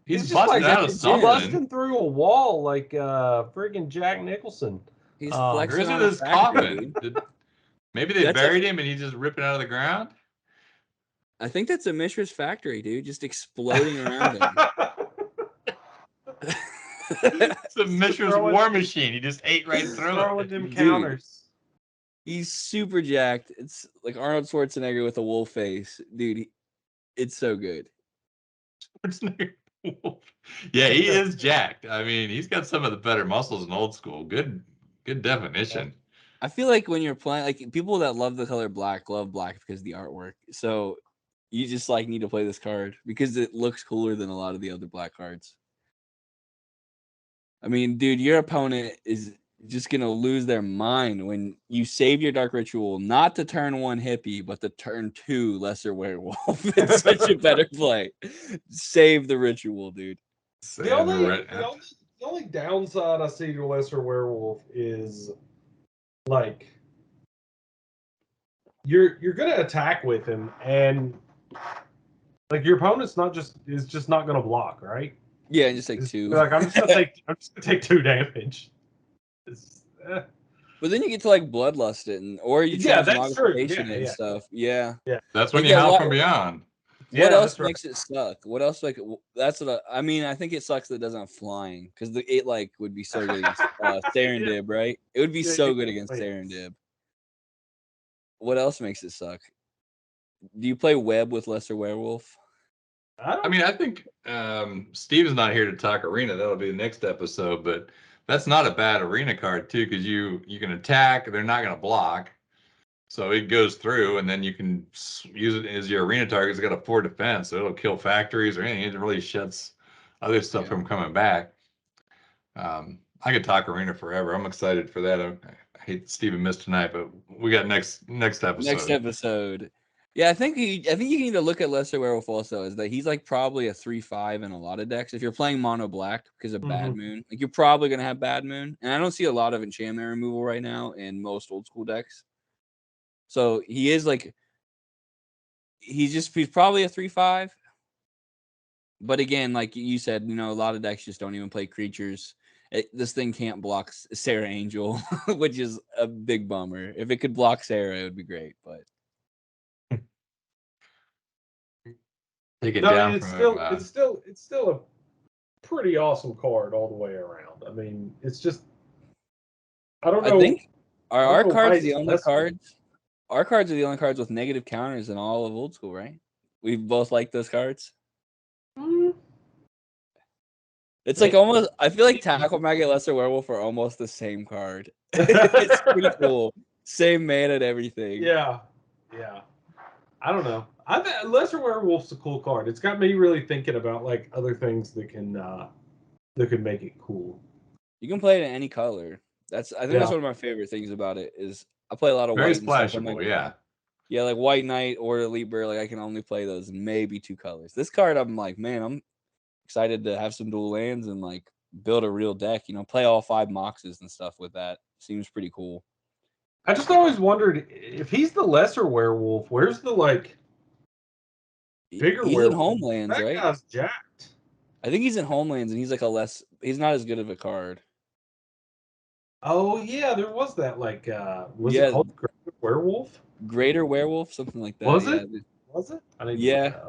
He's just busting like out of at the gym. something. busting through a wall like friggin' Jack Nicholson. He's Or flexing is it on a his factory, coffin? dude. Maybe they That's buried him and he's just ripping out of the ground? I think that's a Mishra's factory, dude. Just exploding around him. It's a Mishra's war machine. He just ate right through throwing it. them Dude. counters. He's super jacked. It's like Arnold Schwarzenegger with a wolf face, dude. It's so good. Yeah, he is jacked. I mean, he's got some of the better muscles in old school. Good definition. I feel like when you're playing, like people that love the color black love black because of the artwork. So you just like need to play this card because it looks cooler than a lot of the other black cards. I mean, dude, your opponent is just gonna lose their mind when you save your Dark Ritual not to turn 1 hippie, but to turn 2 Lesser Werewolf. It's such a better play. Save the ritual, dude. The only downside I see to Lesser Werewolf is like you're gonna attack with him and like your opponent's just not gonna block, right? Yeah, just like 2. Like I'm just gonna take 2 damage. But then you get to like bloodlust it, or you transmogrification it and stuff. Yeah. That's when you howl from beyond. What else makes it suck? What else like that's what I mean. I think it sucks that it doesn't have flying because it like would be so good against Serendib, right? It would be so good against Serendib. What else makes it suck? Do you play web with Lesser Werewolf? I mean, I think Steve's not here to talk arena. That'll be the next episode, but that's not a bad arena card too, because you can attack. They're not going to block, so it goes through, and then you can use it as your arena target. It's got a 4 defense, so it'll kill factories or anything. It really shuts other stuff from coming back. I could talk arena forever. I'm excited for that. I hate Steven missed tonight, but we got next episode. Next episode. Yeah, I think you need to look at Lesser Werewolf also is that he's like probably a 3/5 in a lot of decks. If you're playing mono black because of Bad Moon, like you're probably gonna have Bad Moon, and I don't see a lot of enchantment removal right now in most old school decks. So he is like he's probably a 3/5. But again, like you said, a lot of decks just don't even play creatures. This thing can't block Sarah Angel, which is a big bummer. If it could block Sarah, it would be great, but. Take it down. It's still a pretty awesome card all the way around. I mean, it's just I don't know. I think our cards the only cards. Our cards are the only cards with negative counters in all of old school, right? We both like those cards. It's like almost. I feel like Tackle Maggot, Lesser Werewolf are almost the same card. It's pretty cool. Same mana and everything. Yeah. I don't know. Lesser Werewolf's a cool card. It's got me really thinking about like other things that can make it cool. You can play it in any color. That's one of my favorite things about it is I play a lot of very white. splashable, Yeah, like White Knight or Elite Bear. Like I can only play those in maybe 2 colors. This card, I'm like, man, I'm excited to have some dual lands and like build a real deck. Play all 5 Moxes and stuff with that. Seems pretty cool. I just always wondered if he's the Lesser Werewolf. Where's the like bigger he's werewolf? In Homelands, right? That guy's jacked. I think he's in Homelands, and he's like he's not as good of a card. Oh yeah, there was that like was it called Greater Werewolf? Greater Werewolf, something like that. Was it? Was it? Yeah.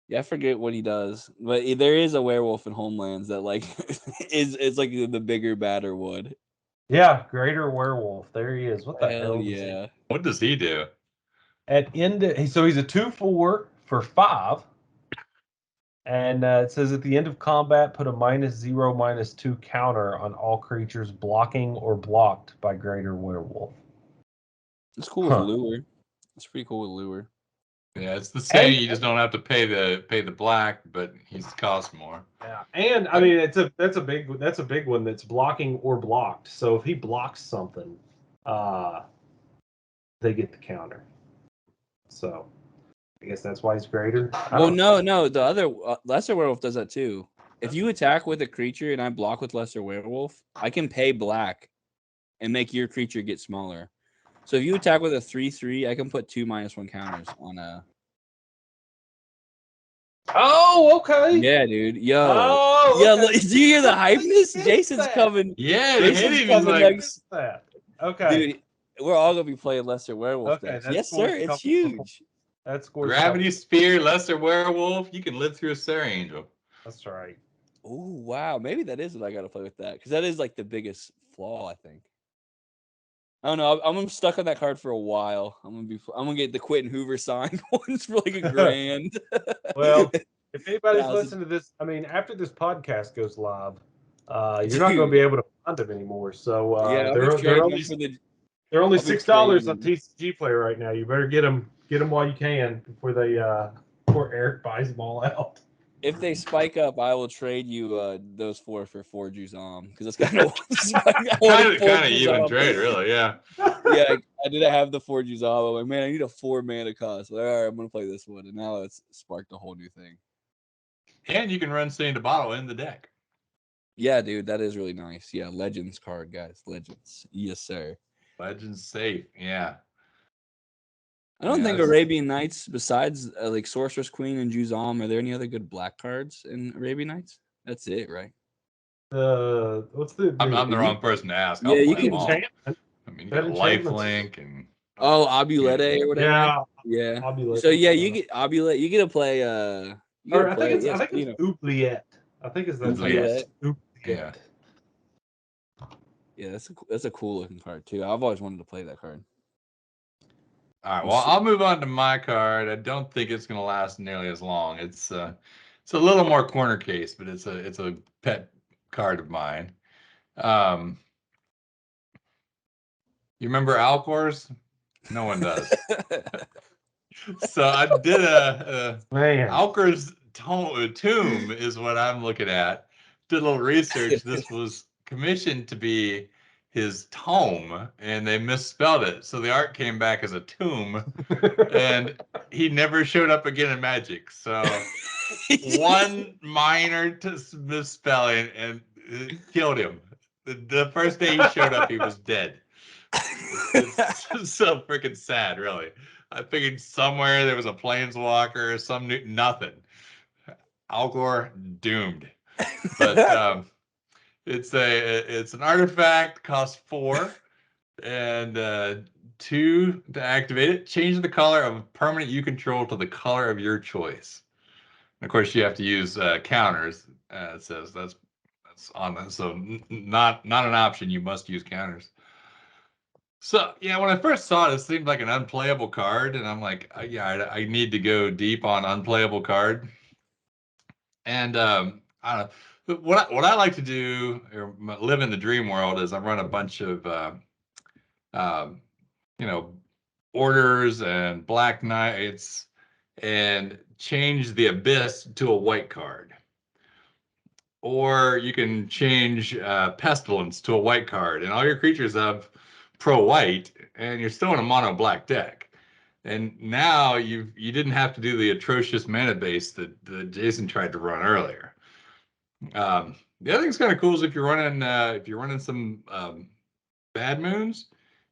Yeah, I forget what he does, but there is a werewolf in Homelands that like is like the bigger, badder wood. Yeah, Greater Werewolf. There he is. What the Hell hell does he? yeah! What does he do? At end, so he's a 2/4 for 5. And it says at the end of combat, put a -0, -2 counter on all creatures blocking or blocked by Greater Werewolf. It's cool with lure. It's pretty cool with lure. Yeah, it's the same. And- You just don't have to pay the black, but he's cost more. Yeah, and I mean that's a big one that's blocking or blocked. So if he blocks something, they get the counter. So I guess that's why he's greater. Well, no, the other lesser werewolf does that too. If you attack with a creature and I block with lesser werewolf, I can pay black and make your creature get smaller. So if you attack with a 3/3, I can put 2 -1 counters on a. Oh, okay. Yeah, dude. Yo. Oh, Yeah, okay. look, do you hear the hypeness? Look at Jason's that. coming. Yeah, Jason's he's coming like, next. That. Okay. Dude, we're all gonna be playing lesser werewolf Okay, decks. that's Yes, cool. sir. It's huge. That scores Gravity Spear, Lesser Werewolf. You can live through a Sarah Angel. That's right. Oh wow, maybe that is what I gotta play with that because that is like the biggest flaw, I think. I don't know. I'm stuck on that card for a while. I'm gonna get the Quentin Hoover signed ones for like $1,000. Well, if anybody's 1,000. listening to this, I mean, after this podcast goes live, you're not going to be able to find them anymore. So yeah, I'll they're be trading only them for the. they're only I'll be $6 on trading TCG Player right now. You better get them while you can before Eric buys them all out. If they spike up, I will trade you those for 4 Juzam because that's kind of Kind of even trade, really. Yeah. Yeah, I didn't have the 4 Juzam. I'm like, man, I need a 4 mana cost. Like, all right, I'm gonna play this one, and now it's sparked a whole new thing. And you can run Stain to Bottle in the deck. Yeah, dude, that is really nice. Yeah, Legends card, guys. Legends. Yes, sir. Legends safe. Yeah. I don't think that's- Arabian Nights, besides like Sorceress Queen and Juzam, are there any other good black cards in Arabian Nights? That's it, right? What's the? I'm the wrong person to ask. Yeah, I'll you play can them all. enchantment. I mean, you That got Life enchantment's- Link and Oh, Abulete or whatever. Yeah, Yeah. Obulete. So yeah, you get Abulete. You get to play. You get Or to I play. think it's yeah, I think you it's know. Oubliette. I think it's that's how you Oubliette. Oubliette. Yeah. Yeah, that's a cool looking card too. I've always wanted to play that card. All right. Well, I'll move on to my card. I don't think it's going to last nearly as long. It's a little more corner case, but it's a pet card of mine. You remember Alcors? No one does. So I did a Man. Alcor's tomb is what I'm looking at. Did a little research. This was commissioned to be his tome, and they misspelled it. So the art came back as a tomb, and he never showed up again in Magic. So one minor misspelling, and it killed him. The first day he showed up, he was dead. It's so freaking sad, really. I figured somewhere there was a planeswalker, nothing. Algor doomed. But it's an artifact, costs 4, and 2 to activate it. Change the color of a permanent you control to the color of your choice. And of course, you have to use counters. It says that's on that. So not an option. You must use counters. So yeah, when I first saw it, it seemed like an unplayable card, and I'm like, yeah, I need to go deep on unplayable card. And I don't know. What I like to do or live in the dream world is I run a bunch of you know, orders and black knights and change the abyss to a white card. Or you can change pestilence to a white card, and all your creatures have pro white, and you're still in a mono black deck. And now you didn't have to do the atrocious mana base that Jason tried to run earlier. The other thing's kind of cool is if you're running some bad moons,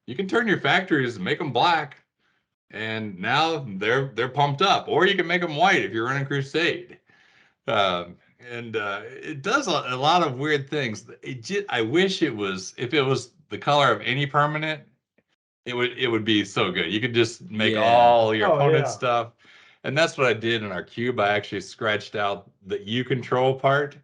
you can turn your factories and make them black, and now they're pumped up. Or you can make them white if you're running Crusade. And it does a lot of weird things. I wish if it was the color of any permanent, it would be so good. You could just make all your opponent's stuff. And that's what I did in our cube. I actually scratched out the U control part.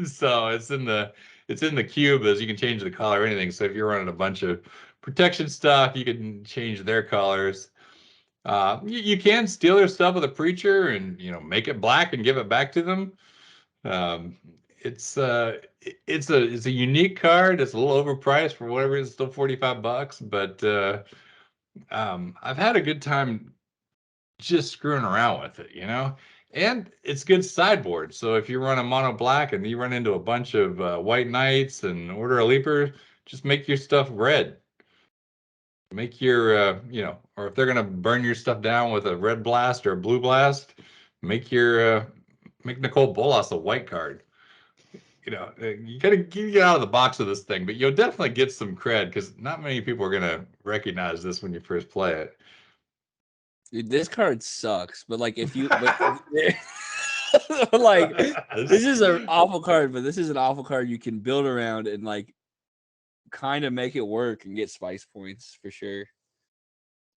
So it's in the cube as you can change the color or anything. So if you're running a bunch of protection stuff, you can change their colors. You can steal their stuff with a preacher and make it black and give it back to them. Um, it's a unique card. It's a little overpriced for whatever. It's still $45, but I've had a good time just screwing around with it. And it's good sideboard. So if you run a mono black and you run into a bunch of white knights and Order of Leaper, just make your stuff red. Make your, or if they're gonna burn your stuff down with a red blast or a blue blast, make make Nicole Bolas a white card. You gotta get out of the box with this thing, but you'll definitely get some cred because not many people are gonna recognize this when you first play it. Dude, this card sucks, but like like this is an awful card, but this is an awful card you can build around and like kind of make it work and get spice points for sure.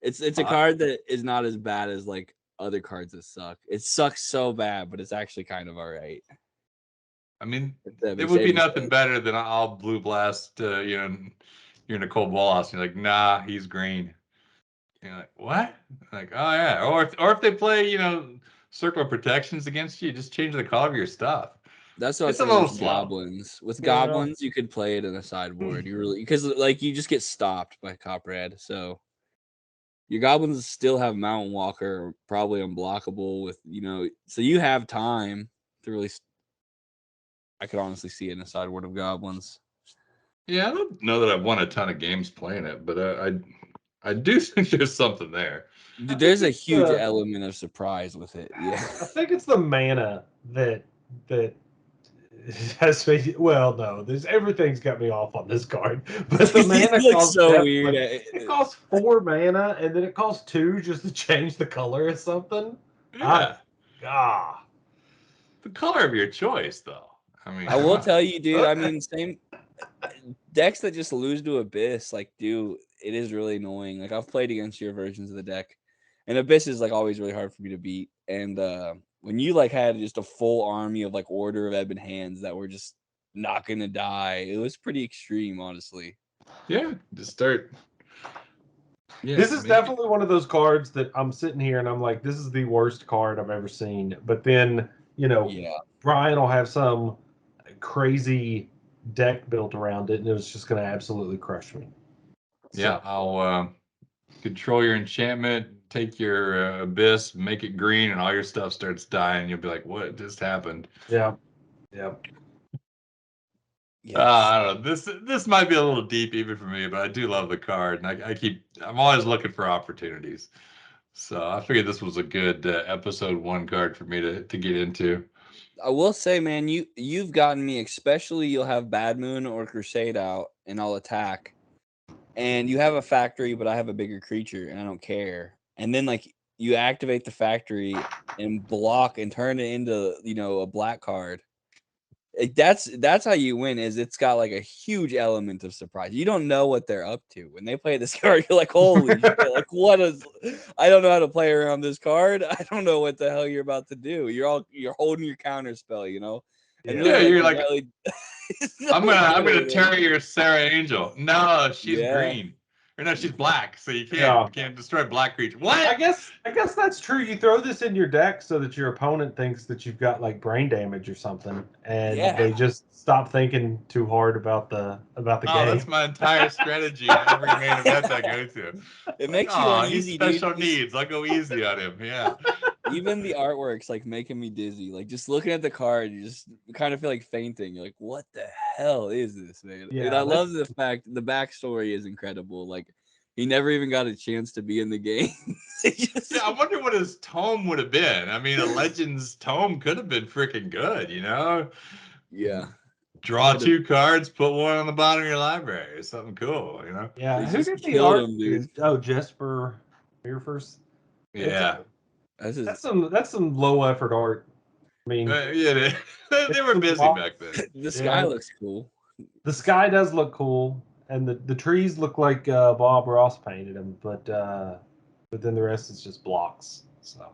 It's a card that is not as bad as like other cards that suck. It sucks so bad, but it's actually kind of all right. I mean, it would be nothing better than I'll blue blast, you're Nicole Bolas. You're like, nah, he's green. You're like, what? Like, oh yeah. Or if they play, circle of protections against you, just change the color of your stuff. That's what it's I a was little with slow. goblins. With goblins, you could play it in a sideboard. You really because like you just get stopped by Copperhead. So your goblins still have Mountain Walker, probably unblockable with so you have time to really. I could honestly see it in a sideboard of goblins. Yeah, I don't know that I've won a ton of games playing it, but I do think there's something there. Dude, there's a huge element of surprise with it. Yeah, I think it's the mana that has made. Well, no, everything's got me off on this card, but the mana looks so weird. It costs 4 mana, and then it costs 2 just to change the color or something. Yeah. The color of your choice, though. I mean, I will tell you, dude. I mean, same decks that just lose to Abyss, like, dude, it is really annoying. Like, I've played against your versions of the deck, and Abyss is like always really hard for me to beat. And when you like had just a full army of like Order of Ebon Hands that were just not gonna die, it was pretty extreme, honestly. Yeah, just start. Yeah, this is definitely one of those cards that I'm sitting here and I'm like, this is the worst card I've ever seen. But then, Brian will have some crazy deck built around it, and it was just going to absolutely crush me. Yeah, so, I'll control your enchantment, take your Abyss, make it green, and all your stuff starts dying. You'll be like, what just happened? Yeah. Yes. I don't know. This might be a little deep even for me, but I do love the card, and I'm always looking for opportunities. So I figured this was a good episode 1 card for me to get into. I will say, man, you've gotten me, especially you'll have Bad Moon or Crusade out, and I'll attack. And you have a factory, but I have a bigger creature, and I don't care. And then like you activate the factory and block and turn it into a black card. That's how you win. Is it's got like a huge element of surprise. You don't know what they're up to when they play this card. You're like, holy shit! Like, what is? I don't know how to play around this card. I don't know what the hell you're about to do. You're holding your counter spell, And yeah, you're like, I'm gonna tear your Sarah Angel. No, she's green. Or no, she's black, so you can't destroy black creature. What? I guess that's true. You throw this in your deck so that your opponent thinks that you've got like brain damage or something, and they just stop thinking too hard about the game. That's my entire strategy every main event I go to. It makes you uneasy, he's special needs. I'll go easy on him. Yeah. Even the artwork's like making me dizzy. Like just looking at the card, you just kind of feel like fainting. You're like, what the hell is this, man? Yeah, and I love the fact the backstory is incredible. Like he never even got a chance to be in the game. I wonder what his tome would have been. I mean, a Legends tome could have been freaking good, Yeah. Draw 2 cards, put one on the bottom of your library. Or something cool, Yeah. Who did the art? Jesper Mirfors. Yeah. That's some low effort art. I mean, they were busy back then. The sky looks cool. The sky does look cool, and the trees look like Bob Ross painted them, but then the rest is just blocks. So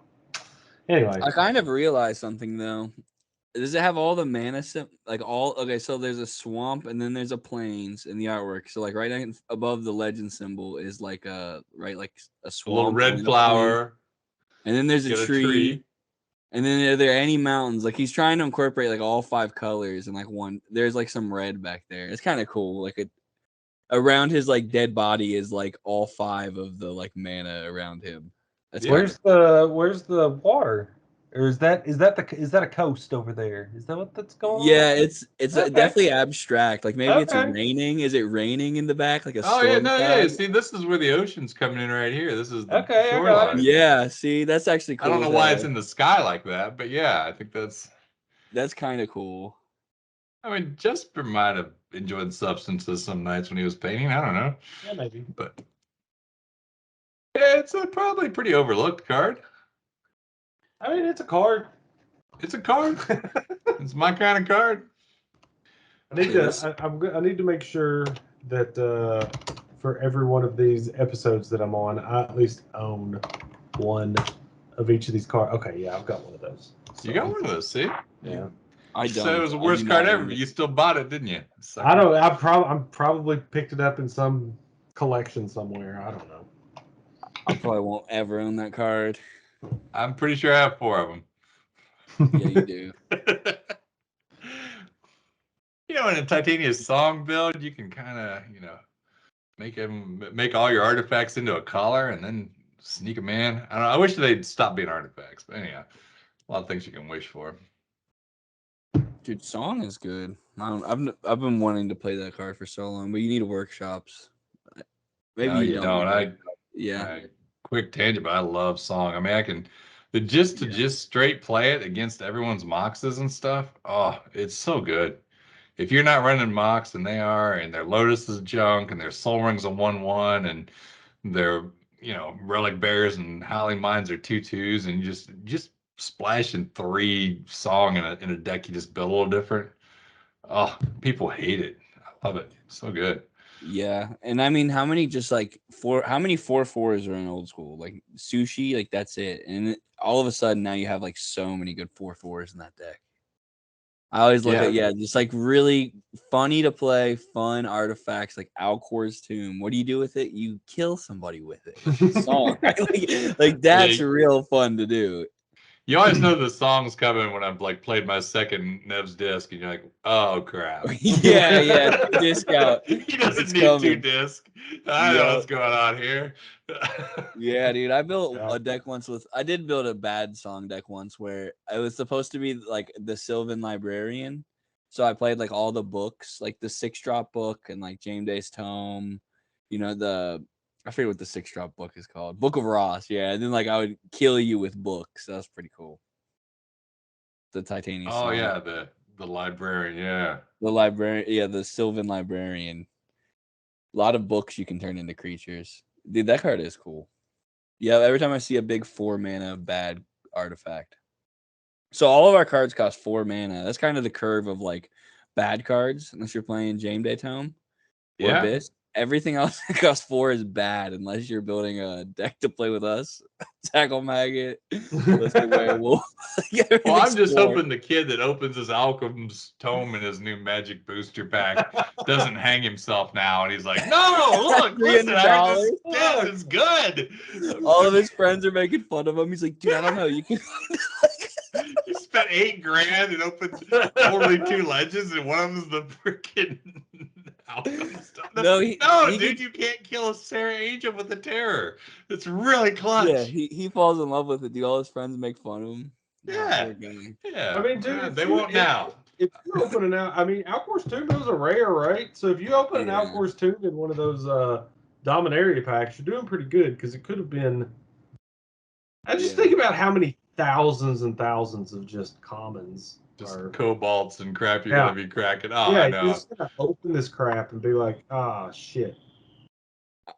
Anyway, I kind of realized something though. Does it have all the mana like all? Okay, so there's a swamp and then there's a plains in the artwork. So like above the legend symbol is like like a a little swamp and red then a plain. flower. And then there's a Get tree. And then are there any mountains? Like he's trying to incorporate like all 5 colors and like one. There's like some red back there. It's kind of cool. Like around his like dead body is like all 5 of the like mana around him. That's Yeah. where's the water? Or is that a coast over there? Is that what that's going on? Yeah, it's Okay. definitely abstract. Like maybe it's Okay. raining. Is it raining in the back like a Oh storm yeah, no, yeah. cloud? See, this is where the ocean's coming in right here. This is the Okay, I got it. shoreline. Yeah, see, that's actually cool. I don't know as why hell. it's in the sky like that, but yeah, I think that's kind of cool. I mean, Jesper might have enjoyed substances some nights when he was painting. I don't know. Yeah, maybe. But yeah, it's a probably pretty overlooked card. I mean, it's a card. It's a card. It's my kind of card. I need to make sure that for every one of these episodes that I'm on, I at least own one of each of these cards. Okay, yeah, I've got one of those. So, You got one of those, see? Yeah. I You don't. said it was the I worst do card not ever, own but it. you still bought it, didn't you? I don't. I'm probably picked it up in some collection somewhere. I don't know. I probably won't ever own that card. I'm pretty sure I have 4 of them. Yeah, you do. You know, in a Titania song build, you can kind of, make all your artifacts into a collar and then sneak them in. I don't know. I wish they'd stop being artifacts, but anyhow, a lot of things you can wish for. Dude, song is good. I've been wanting to play that card for so long, but you need workshops. Maybe No, you you don't. don't. Yeah. Quick tangent, but I love song. I mean, I can just straight play it against everyone's moxes and stuff. Oh, it's so good. If you're not running mox and they are, and their Lotus is junk, and their Soul Ring's a 1/1, and their Relic Bears and Howling Mines are 2/2s, and you just splashing 3 song in a deck you just build a little different. Oh, people hate it. I love it. So good. Yeah. And I mean, how many 4/4s are in old school? Like sushi, like that's it. And all of a sudden now you have like so many good 4/4s in that deck. I always look at just like really funny to play, fun artifacts like Alcor's Tomb. What do you do with it? You kill somebody with it. Song. like that's real fun to do. You always know the song's coming when I've like played my second Nev's disc, and you're like, oh crap. yeah, discount. He doesn't need 2 discs. I know what's going on here. Yeah, dude. I built a deck once I did build a bad song deck once where it was supposed to be like the Sylvan Librarian. So I played like all the books, like the 6-drop book and like James Day's Tome, I forget what the 6-drop book is called. Book of Ross, yeah. And then like I would kill you with books. That was pretty cool. The Titanium. Oh yeah, the librarian, yeah. The librarian, yeah, the Sylvan Librarian. A lot of books you can turn into creatures. Dude, that card is cool. Yeah, every time I see a big 4 mana bad artifact. So all of our cards cost 4 mana. That's kind of the curve of like bad cards, unless you're playing James Day Tome or Abyss. Everything else that costs 4 is bad unless you're building a deck to play with us. Tackle Maggot, Listed Werewolf. Well, I'm just hoping the kid that opens his Alchem's Tome in his new Magic Booster pack doesn't hang himself now, and he's like, "No, look, listen, I heard this is good." All of his friends are making fun of him. He's like, "Dude, I don't know. You can." He spent $8,000 and opened only 2 legends, and one of them is the freaking Alchem stuff. No, dude, you can't kill a Sarah Angel with a terror. It's really clutch. Yeah, he falls in love with it. Dude, all his friends make fun of him. Yeah. Yeah. I mean, dude, they won't now. If you open an out, I mean, Alcor's Tomb is a rare, right? So if you open an Alcor's Tomb in one of those Dominaria packs, you're doing pretty good because it could have been. I just think about how many thousands and thousands of just commons. Just cobalts and crap you're gonna be cracking. Oh, yeah, I know. You're just gonna open this crap and be like, ah, shit.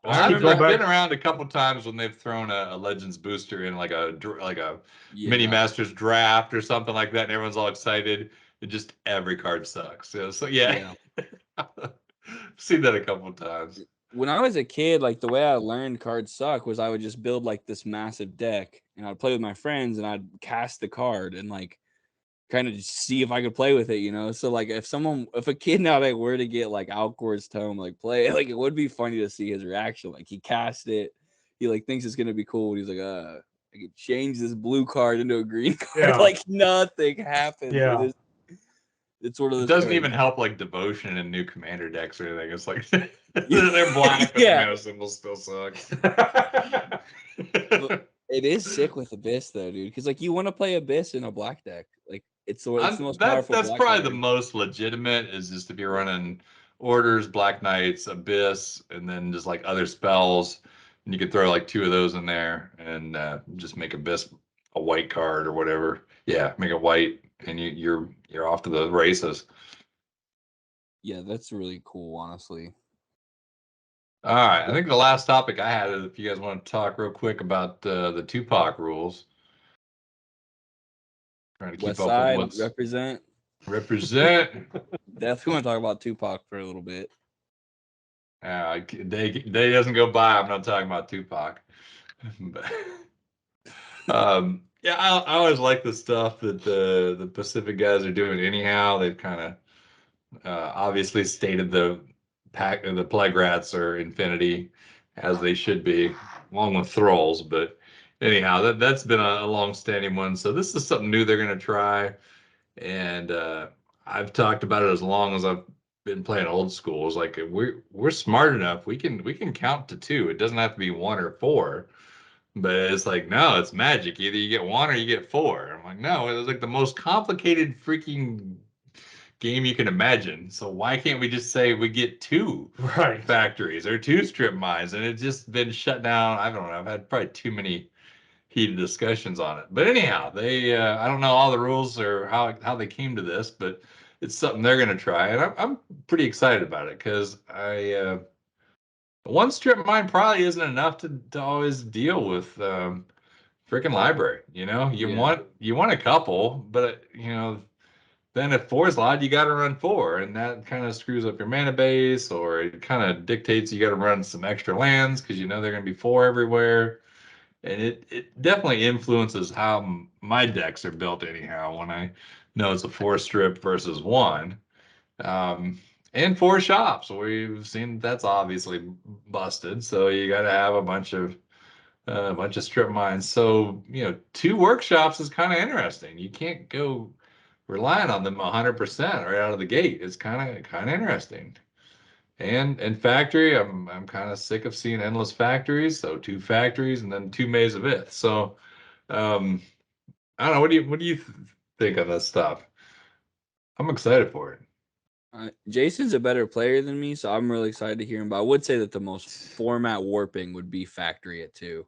Well, I've been around a couple times when they've thrown a Legends booster in like a mini Masters draft or something like that, and everyone's all excited. And just every card sucks. So yeah. I've seen that a couple times. when I was a kid, like the way I learned cards suck was I would just build like this massive deck and I'd play with my friends and I'd cast the card and like kind of see if I could play with it, you know. So like if a kid nowadays were to get like Alcor's Tome, like play it, like it would be funny to see his reaction. Like he cast it, he like thinks it's gonna be cool. He's like, I could change this blue card into a green card. Yeah. Like nothing happens. Yeah. It's one of those It doesn't cards. even help like devotion and new commander decks or anything. It's like they're black, but Yeah. the mana symbol still sucks. It is sick with Abyss though, dude. Because like you want to play Abyss in a black deck. Like it's the most powerful. That's black probably card. the most legitimate. Is just if you're running orders, Black Knights, Abyss, and then just like other spells, and you could throw like 2 of those in there and just make Abyss a white card or whatever. Yeah, make it white, and you're off to the races. Yeah, that's really cool, honestly. All right, I think the last topic I had is if you guys want to talk real quick about the Tupac rules. Trying to keep West up Side with what's represent. Definitely want to talk about Tupac for a little bit. Day doesn't go by. I'm not talking about Tupac. But, yeah, I always like the stuff that the Pacific guys are doing. Anyhow, they've kind of obviously stated the plague rats are infinity, as they should be, along with thralls. But anyhow, that's been a long-standing one. So this is something new they're going to try, and I've talked about it as long as I've been playing old school. It's like we're smart enough. We can count to 2. It doesn't have to be 1 or 4. But it's like, no, it's magic. Either you get 1 or you get 4. I'm like, no, it was like the most complicated freaking game you can imagine. So why can't we just say we get 2 Right. factories or 2 strip mines? And it's just been shut down. I don't know. I've had probably too many heated discussions on it. But anyhow, they I don't know all the rules or how they came to this, but it's something they're going to try, and I'm pretty excited about it because I 1 strip mine probably isn't enough to always deal with freaking library. You know, you want a couple, but you know, then if 4 is allowed, you got to run 4, and that kind of screws up your mana base, or it kind of dictates you got to run some extra lands because you know they're going to be 4 everywhere, and it definitely influences how my decks are built. Anyhow, when I know it's a 4 strip versus 1. And 4 shops, we've seen that's obviously busted. So you got to have a bunch of strip mines. So you know, 2 workshops is kind of interesting. You can't go relying on them 100% right out of the gate. It's kind of interesting. And factory, I'm kind of sick of seeing endless factories. So 2 factories and then 2 Maze of Ith. So I don't know. What do you think of this stuff? I'm excited for it. Jason's a better player than me, so I'm really excited to hear him. But I would say that the most format warping would be Factory at 2.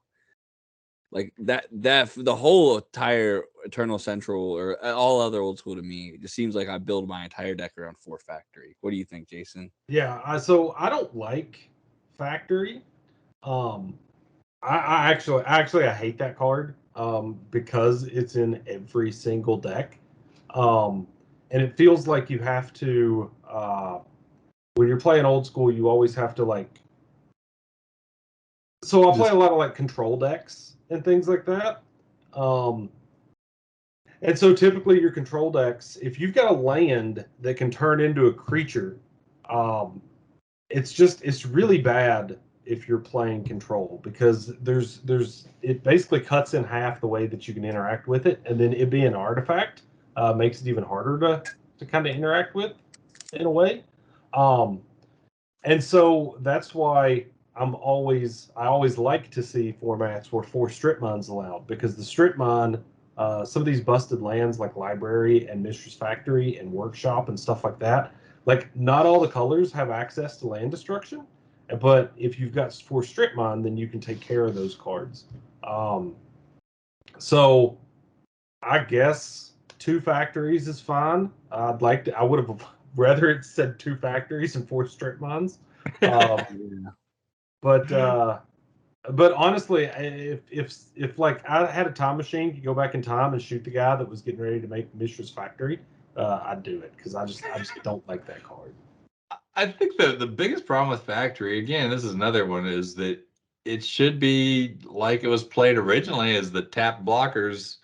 Like that the whole entire Eternal Central or all other old school to me, it just seems like I build my entire deck around 4 Factory. What do you think, Jason? Yeah. So I don't like Factory. I actually I hate that card because it's in every single deck. And it feels like you have to when you're playing old school, you always have to like. So I'll play a lot of like control decks and things like that. And so typically your control decks, if you've got a land that can turn into a creature, it's really bad if you're playing control because it basically cuts in half the way that you can interact with it, and then it being an artifact makes it even harder to kind of interact with in a way. And so that's why I always like to see formats where 4 strip mines allowed because the strip mine, some of these busted lands like Library and Mistress Factory and Workshop and stuff like that, like not all the colors have access to land destruction, but if you've got 4 strip mine, then you can take care of those cards. So I guess 2 factories is fine. I would have rather it said 2 factories and 4 strip mines. Yeah. But honestly, if like I had a time machine, could go back in time and shoot the guy that was getting ready to make Mistress Factory, I'd do it because I just don't like that card. I think the biggest problem with Factory, again, this is another one, is that it should be like it was played originally, is the tap blockers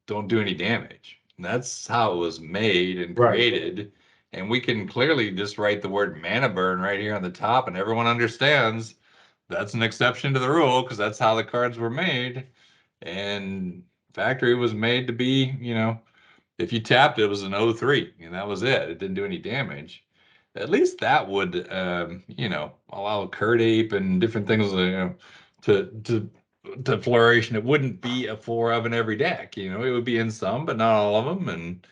don't do any damage. And that's how it was made and Right. created. And we can clearly just write the word mana burn right here on the top, and everyone understands that's an exception to the rule because that's how the cards were made. And Factory was made to be, if you tapped it, it was an 0-3, and that was it. It didn't do any damage. At least that would, allow Curd Ape and different things, to flourish, and it wouldn't be a 4 of in every deck. It would be in some, but not all of them, and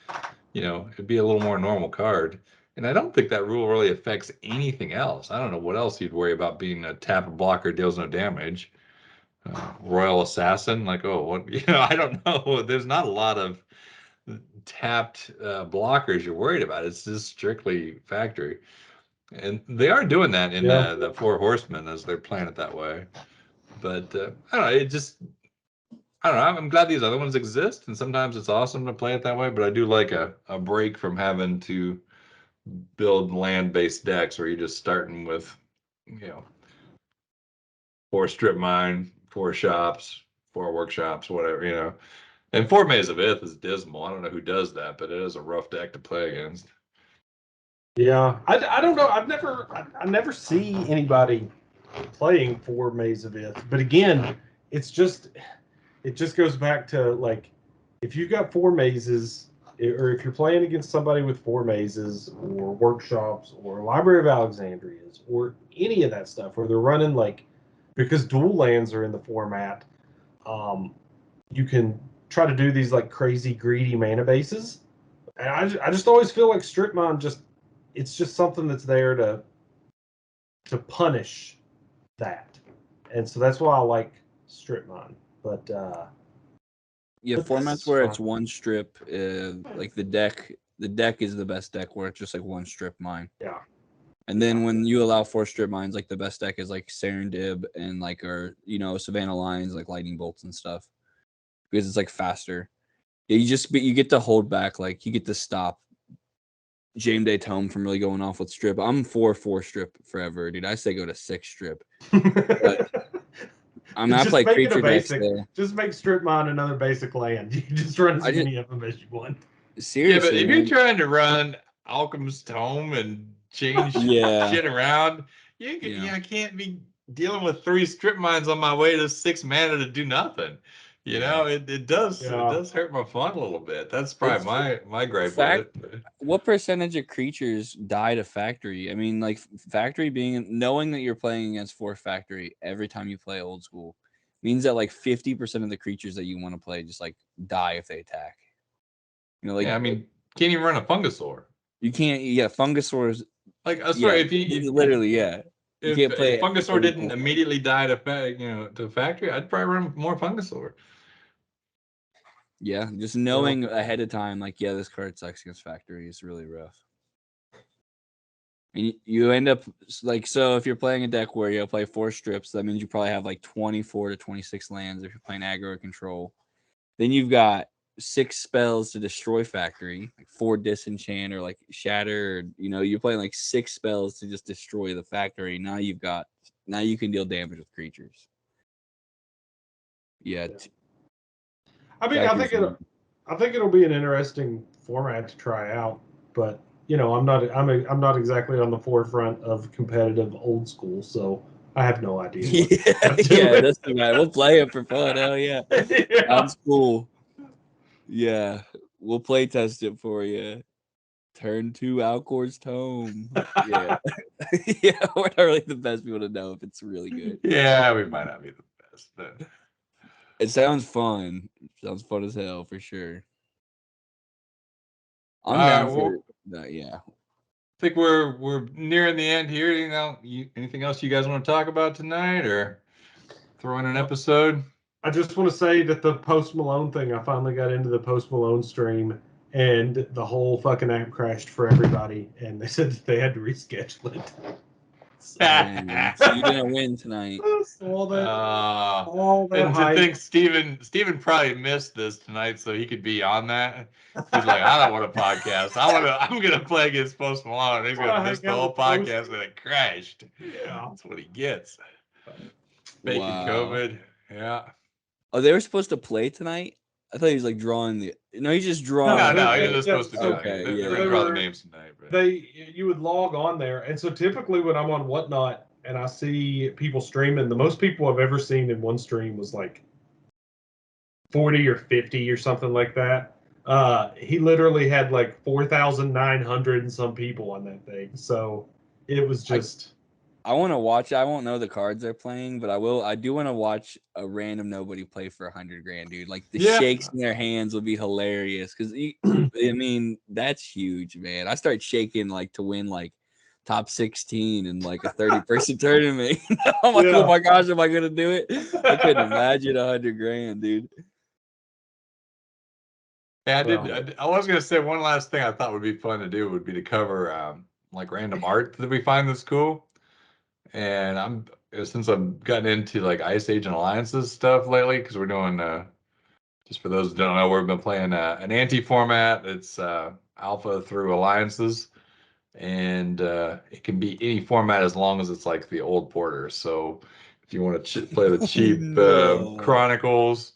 it'd be a little more normal card. And I don't think that rule really affects anything else. I don't know what else you'd worry about being a tap blocker deals no damage. Royal Assassin, like, oh, what? I don't know. There's not a lot of tapped blockers you're worried about. It's just strictly Factory, and they are doing that in the Four Horsemen as they're playing it that way. But I don't know. I don't know. I'm glad these other ones exist, and sometimes it's awesome to play it that way. But I do like a break from having to build land-based decks where you're just starting with, 4 strip mine, 4 shops, 4 workshops, whatever. And 4 Maze of Ith is dismal. I don't know who does that, but it is a rough deck to play against. Yeah, I don't know. I never see anybody playing 4 Maze of Ith. But again, it just goes back to, like, if you've got 4 mazes, or if you're playing against somebody with 4 mazes or workshops or Library of Alexandrias or any of that stuff, where they're running, like, because dual lands are in the format, you can try to do these like crazy greedy mana bases. And I just always feel like Strip Mine it's just something that's there to punish that. And so that's why I like Strip Mine. But yeah, but formats where it's one strip, like the deck is the best deck where it's just like one strip mine. Yeah. And then when you allow 4 strip mines, like the best deck is like Serendib and like Savannah Lions, like lightning bolts and stuff, because it's like faster. Yeah, you get to hold back, like you get to stop James Day Tome from really going off with strip. I'm for 4 strip forever, dude. I say go to 6 strip. But I'm not like creature decks though. Just make Strip Mine another basic land. You can just run as many of them as you want. Seriously, yeah, but if you're trying to run Alchemist Tome and change shit around, I can't be dealing with 3 strip mines on my way to 6 mana to do nothing. It does hurt my fun a little bit. That's probably my gripe with it. What percentage of creatures die to Factory? I mean, like Factory knowing that you're playing against 4 Factory every time you play Old School means that like 50% of the creatures that you want to play just like die if they attack. I mean, can't even run a Fungusaur. You can't. Yeah, Fungusaurs. Like, sorry, if literally, yeah. If Fungusaur didn't immediately die to Factory, I'd probably run more Fungusaur. Yeah, just knowing ahead of time, like, yeah, this card sucks against Factory is really rough. And you end up like, so if you're playing a deck where you'll play 4 strips, that means you probably have like 24 to 26 lands if you're playing aggro or control. Then you've got 6 spells to destroy Factory, like 4 disenchant or like shatter, or, you're playing like 6 spells to just destroy the Factory. Now you can deal damage with creatures. Yeah. I mean, I think it'll be an interesting format to try out, but I'm not exactly on the forefront of competitive Old School, so I have no idea. Yeah, that's the right. We'll play it for fun. Hell yeah. Sounds cool. Yeah, we'll play test it for you. Turn 2 Alcor's Tome. Yeah. Yeah, we're not really the best people to know if it's really good. Yeah, we might not be the best, but it sounds fun. Sounds fun as hell for sure. I'm down for that. Yeah. I think we're nearing the end here. Anything else you guys want to talk about tonight, or throw in an episode? I just want to say that the Post Malone thing, I finally got into the Post Malone stream, and the whole fucking app crashed for everybody, and they said that they had to reschedule it. So you didn't win tonight. All that And to hype. think Steven probably missed this tonight, so he could be on that. He's like, I don't want a podcast. I'm gonna play against Post Malone. And he's gonna miss the whole podcast and it crashed. Yeah. That's what he gets. Faking Wow. COVID. Yeah. Oh, they were supposed to play tonight? I thought he was like drawing the. No, he's just drawing. No, they- he was just supposed to do it. okay, They're yeah. gonna draw the names tonight. But. You would log on there, and so typically when I'm on Whatnot and I see people streaming, the most people I've ever seen in one stream was like 40 or 50 or something like that. He literally had like 4,900 and some people on that thing. So it was just. I want to watch. I won't know the cards they're playing, but I will. I do want to watch a random nobody play for $100,000, dude. Like the shakes in their hands would be hilarious because I mean that's huge, man. I start shaking like to win like top 16 in like a 30-person tournament. I'm like, oh my gosh, am I gonna do it? I couldn't imagine $100,000, dude. Yeah, I was gonna say one last thing I thought would be fun to do would be to cover like random art that we find that's cool. And since I've gotten into like Ice Age and Alliances stuff lately, because we're doing just for those who don't know, we've been playing an anti-format. It's alpha through alliances, and it can be any format as long as it's like the old Porter. So if you want to play the cheap Chronicles,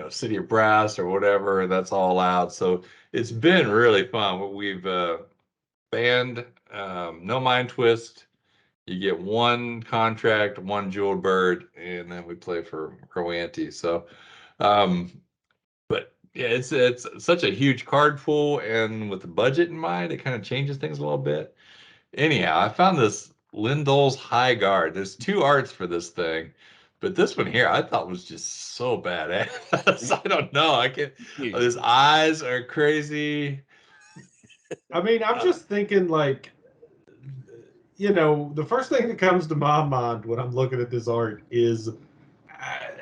City of Brass or whatever, that's all allowed. So it's been really fun. We've banned No Mind Twist. You get one contract, one jeweled bird, and then we play for Rowanti. So, but yeah, it's such a huge card pool, and with the budget in mind, it kind of changes things a little bit. Anyhow, I found this Lindol's High Guard. There's two arts for this thing, but this one here I thought was just so badass. I don't know. I can't. His eyes are crazy. I mean, I'm just thinking like. The first thing that comes to my mind when I'm looking at this art is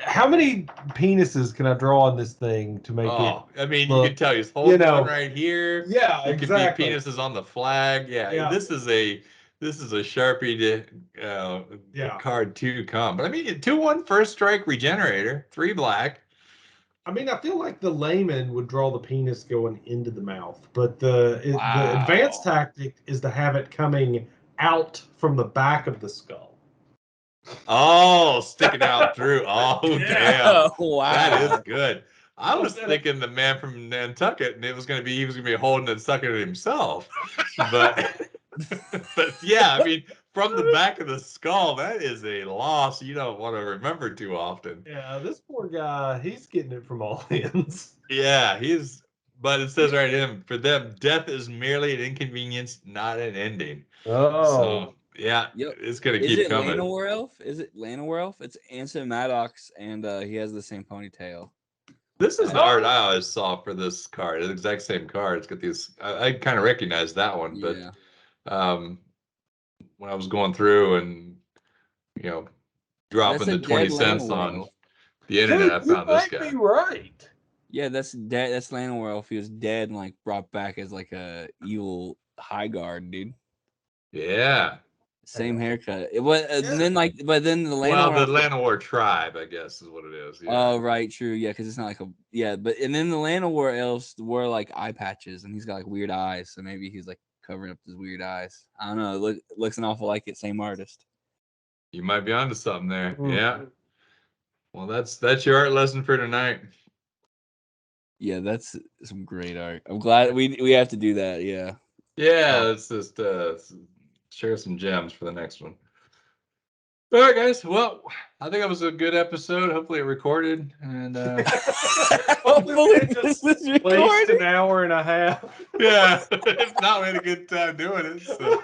how many penises can I draw on this thing to make it? I mean, look, you can tell he's holding one right here. Yeah, it exactly. Could be penises on the flag. Yeah. This is a Sharpie card to come. But I mean, 2/1 first strike regenerator, 3 black. I mean, I feel like the layman would draw the penis going into the mouth, but the advanced tactic is to have it coming out from the back of the skull. Oh, sticking out through. Oh, damn. Wow. That is good. I was thinking the man from Nantucket, and he was going to be holding and sucking it himself. But yeah, I mean, from the back of the skull, that is a loss you don't want to remember too often. Yeah, this poor guy, he's getting it from all ends. Yeah, but it says right in for them, death is merely an inconvenience, not an ending. Oh. So, yeah, it's going to keep coming. Is it Llanowar Elf? Is it Llanowar Elf? It's Anson Maddox, and he has the same ponytail. This is the art I always saw for this card. The exact same card. It's got these. I kind of recognize that one, but when I was going through and dropping the 20 cents on the internet, I found this guy. You might be right. Yeah, that's dead. That's Llanowar Elf. He was dead and like brought back as like a evil high guard, dude. Yeah. Same haircut. And then but then the Llanowar. The Llanowar tribe, I guess, is what it is. Yeah. Oh, right, true. Yeah, because it's not like and then the Llanowar elves wore like eye patches, and he's got like weird eyes, so maybe he's like covering up his weird eyes. I don't know. It looks an awful like it. Same artist. You might be onto something there. Yeah. Well, that's your art lesson for tonight. Yeah, that's some great art. I'm glad we have to do that. Yeah. Yeah, let's just share some gems for the next one. All right, guys. Well, I think that was a good episode. Hopefully it recorded. And hopefully this is recorded. Waste an hour and a half. Yeah. If not, we had a good time doing it. So.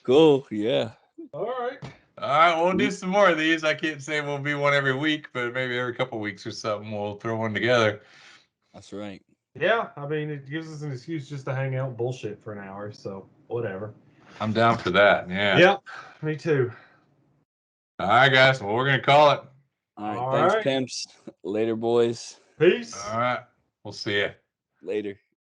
Cool. Yeah. All right. All right, we'll do some more of these. I can't say we'll be one every week, but maybe every couple of weeks or something, we'll throw one together. That's right. Yeah, I mean, it gives us an excuse just to hang out and bullshit for an hour, so whatever. I'm down for that, yeah. Yep, me too. All right, guys, well, we're going to call it. All right, thanks, pimps. Later, boys. Peace. All right, we'll see you. Later.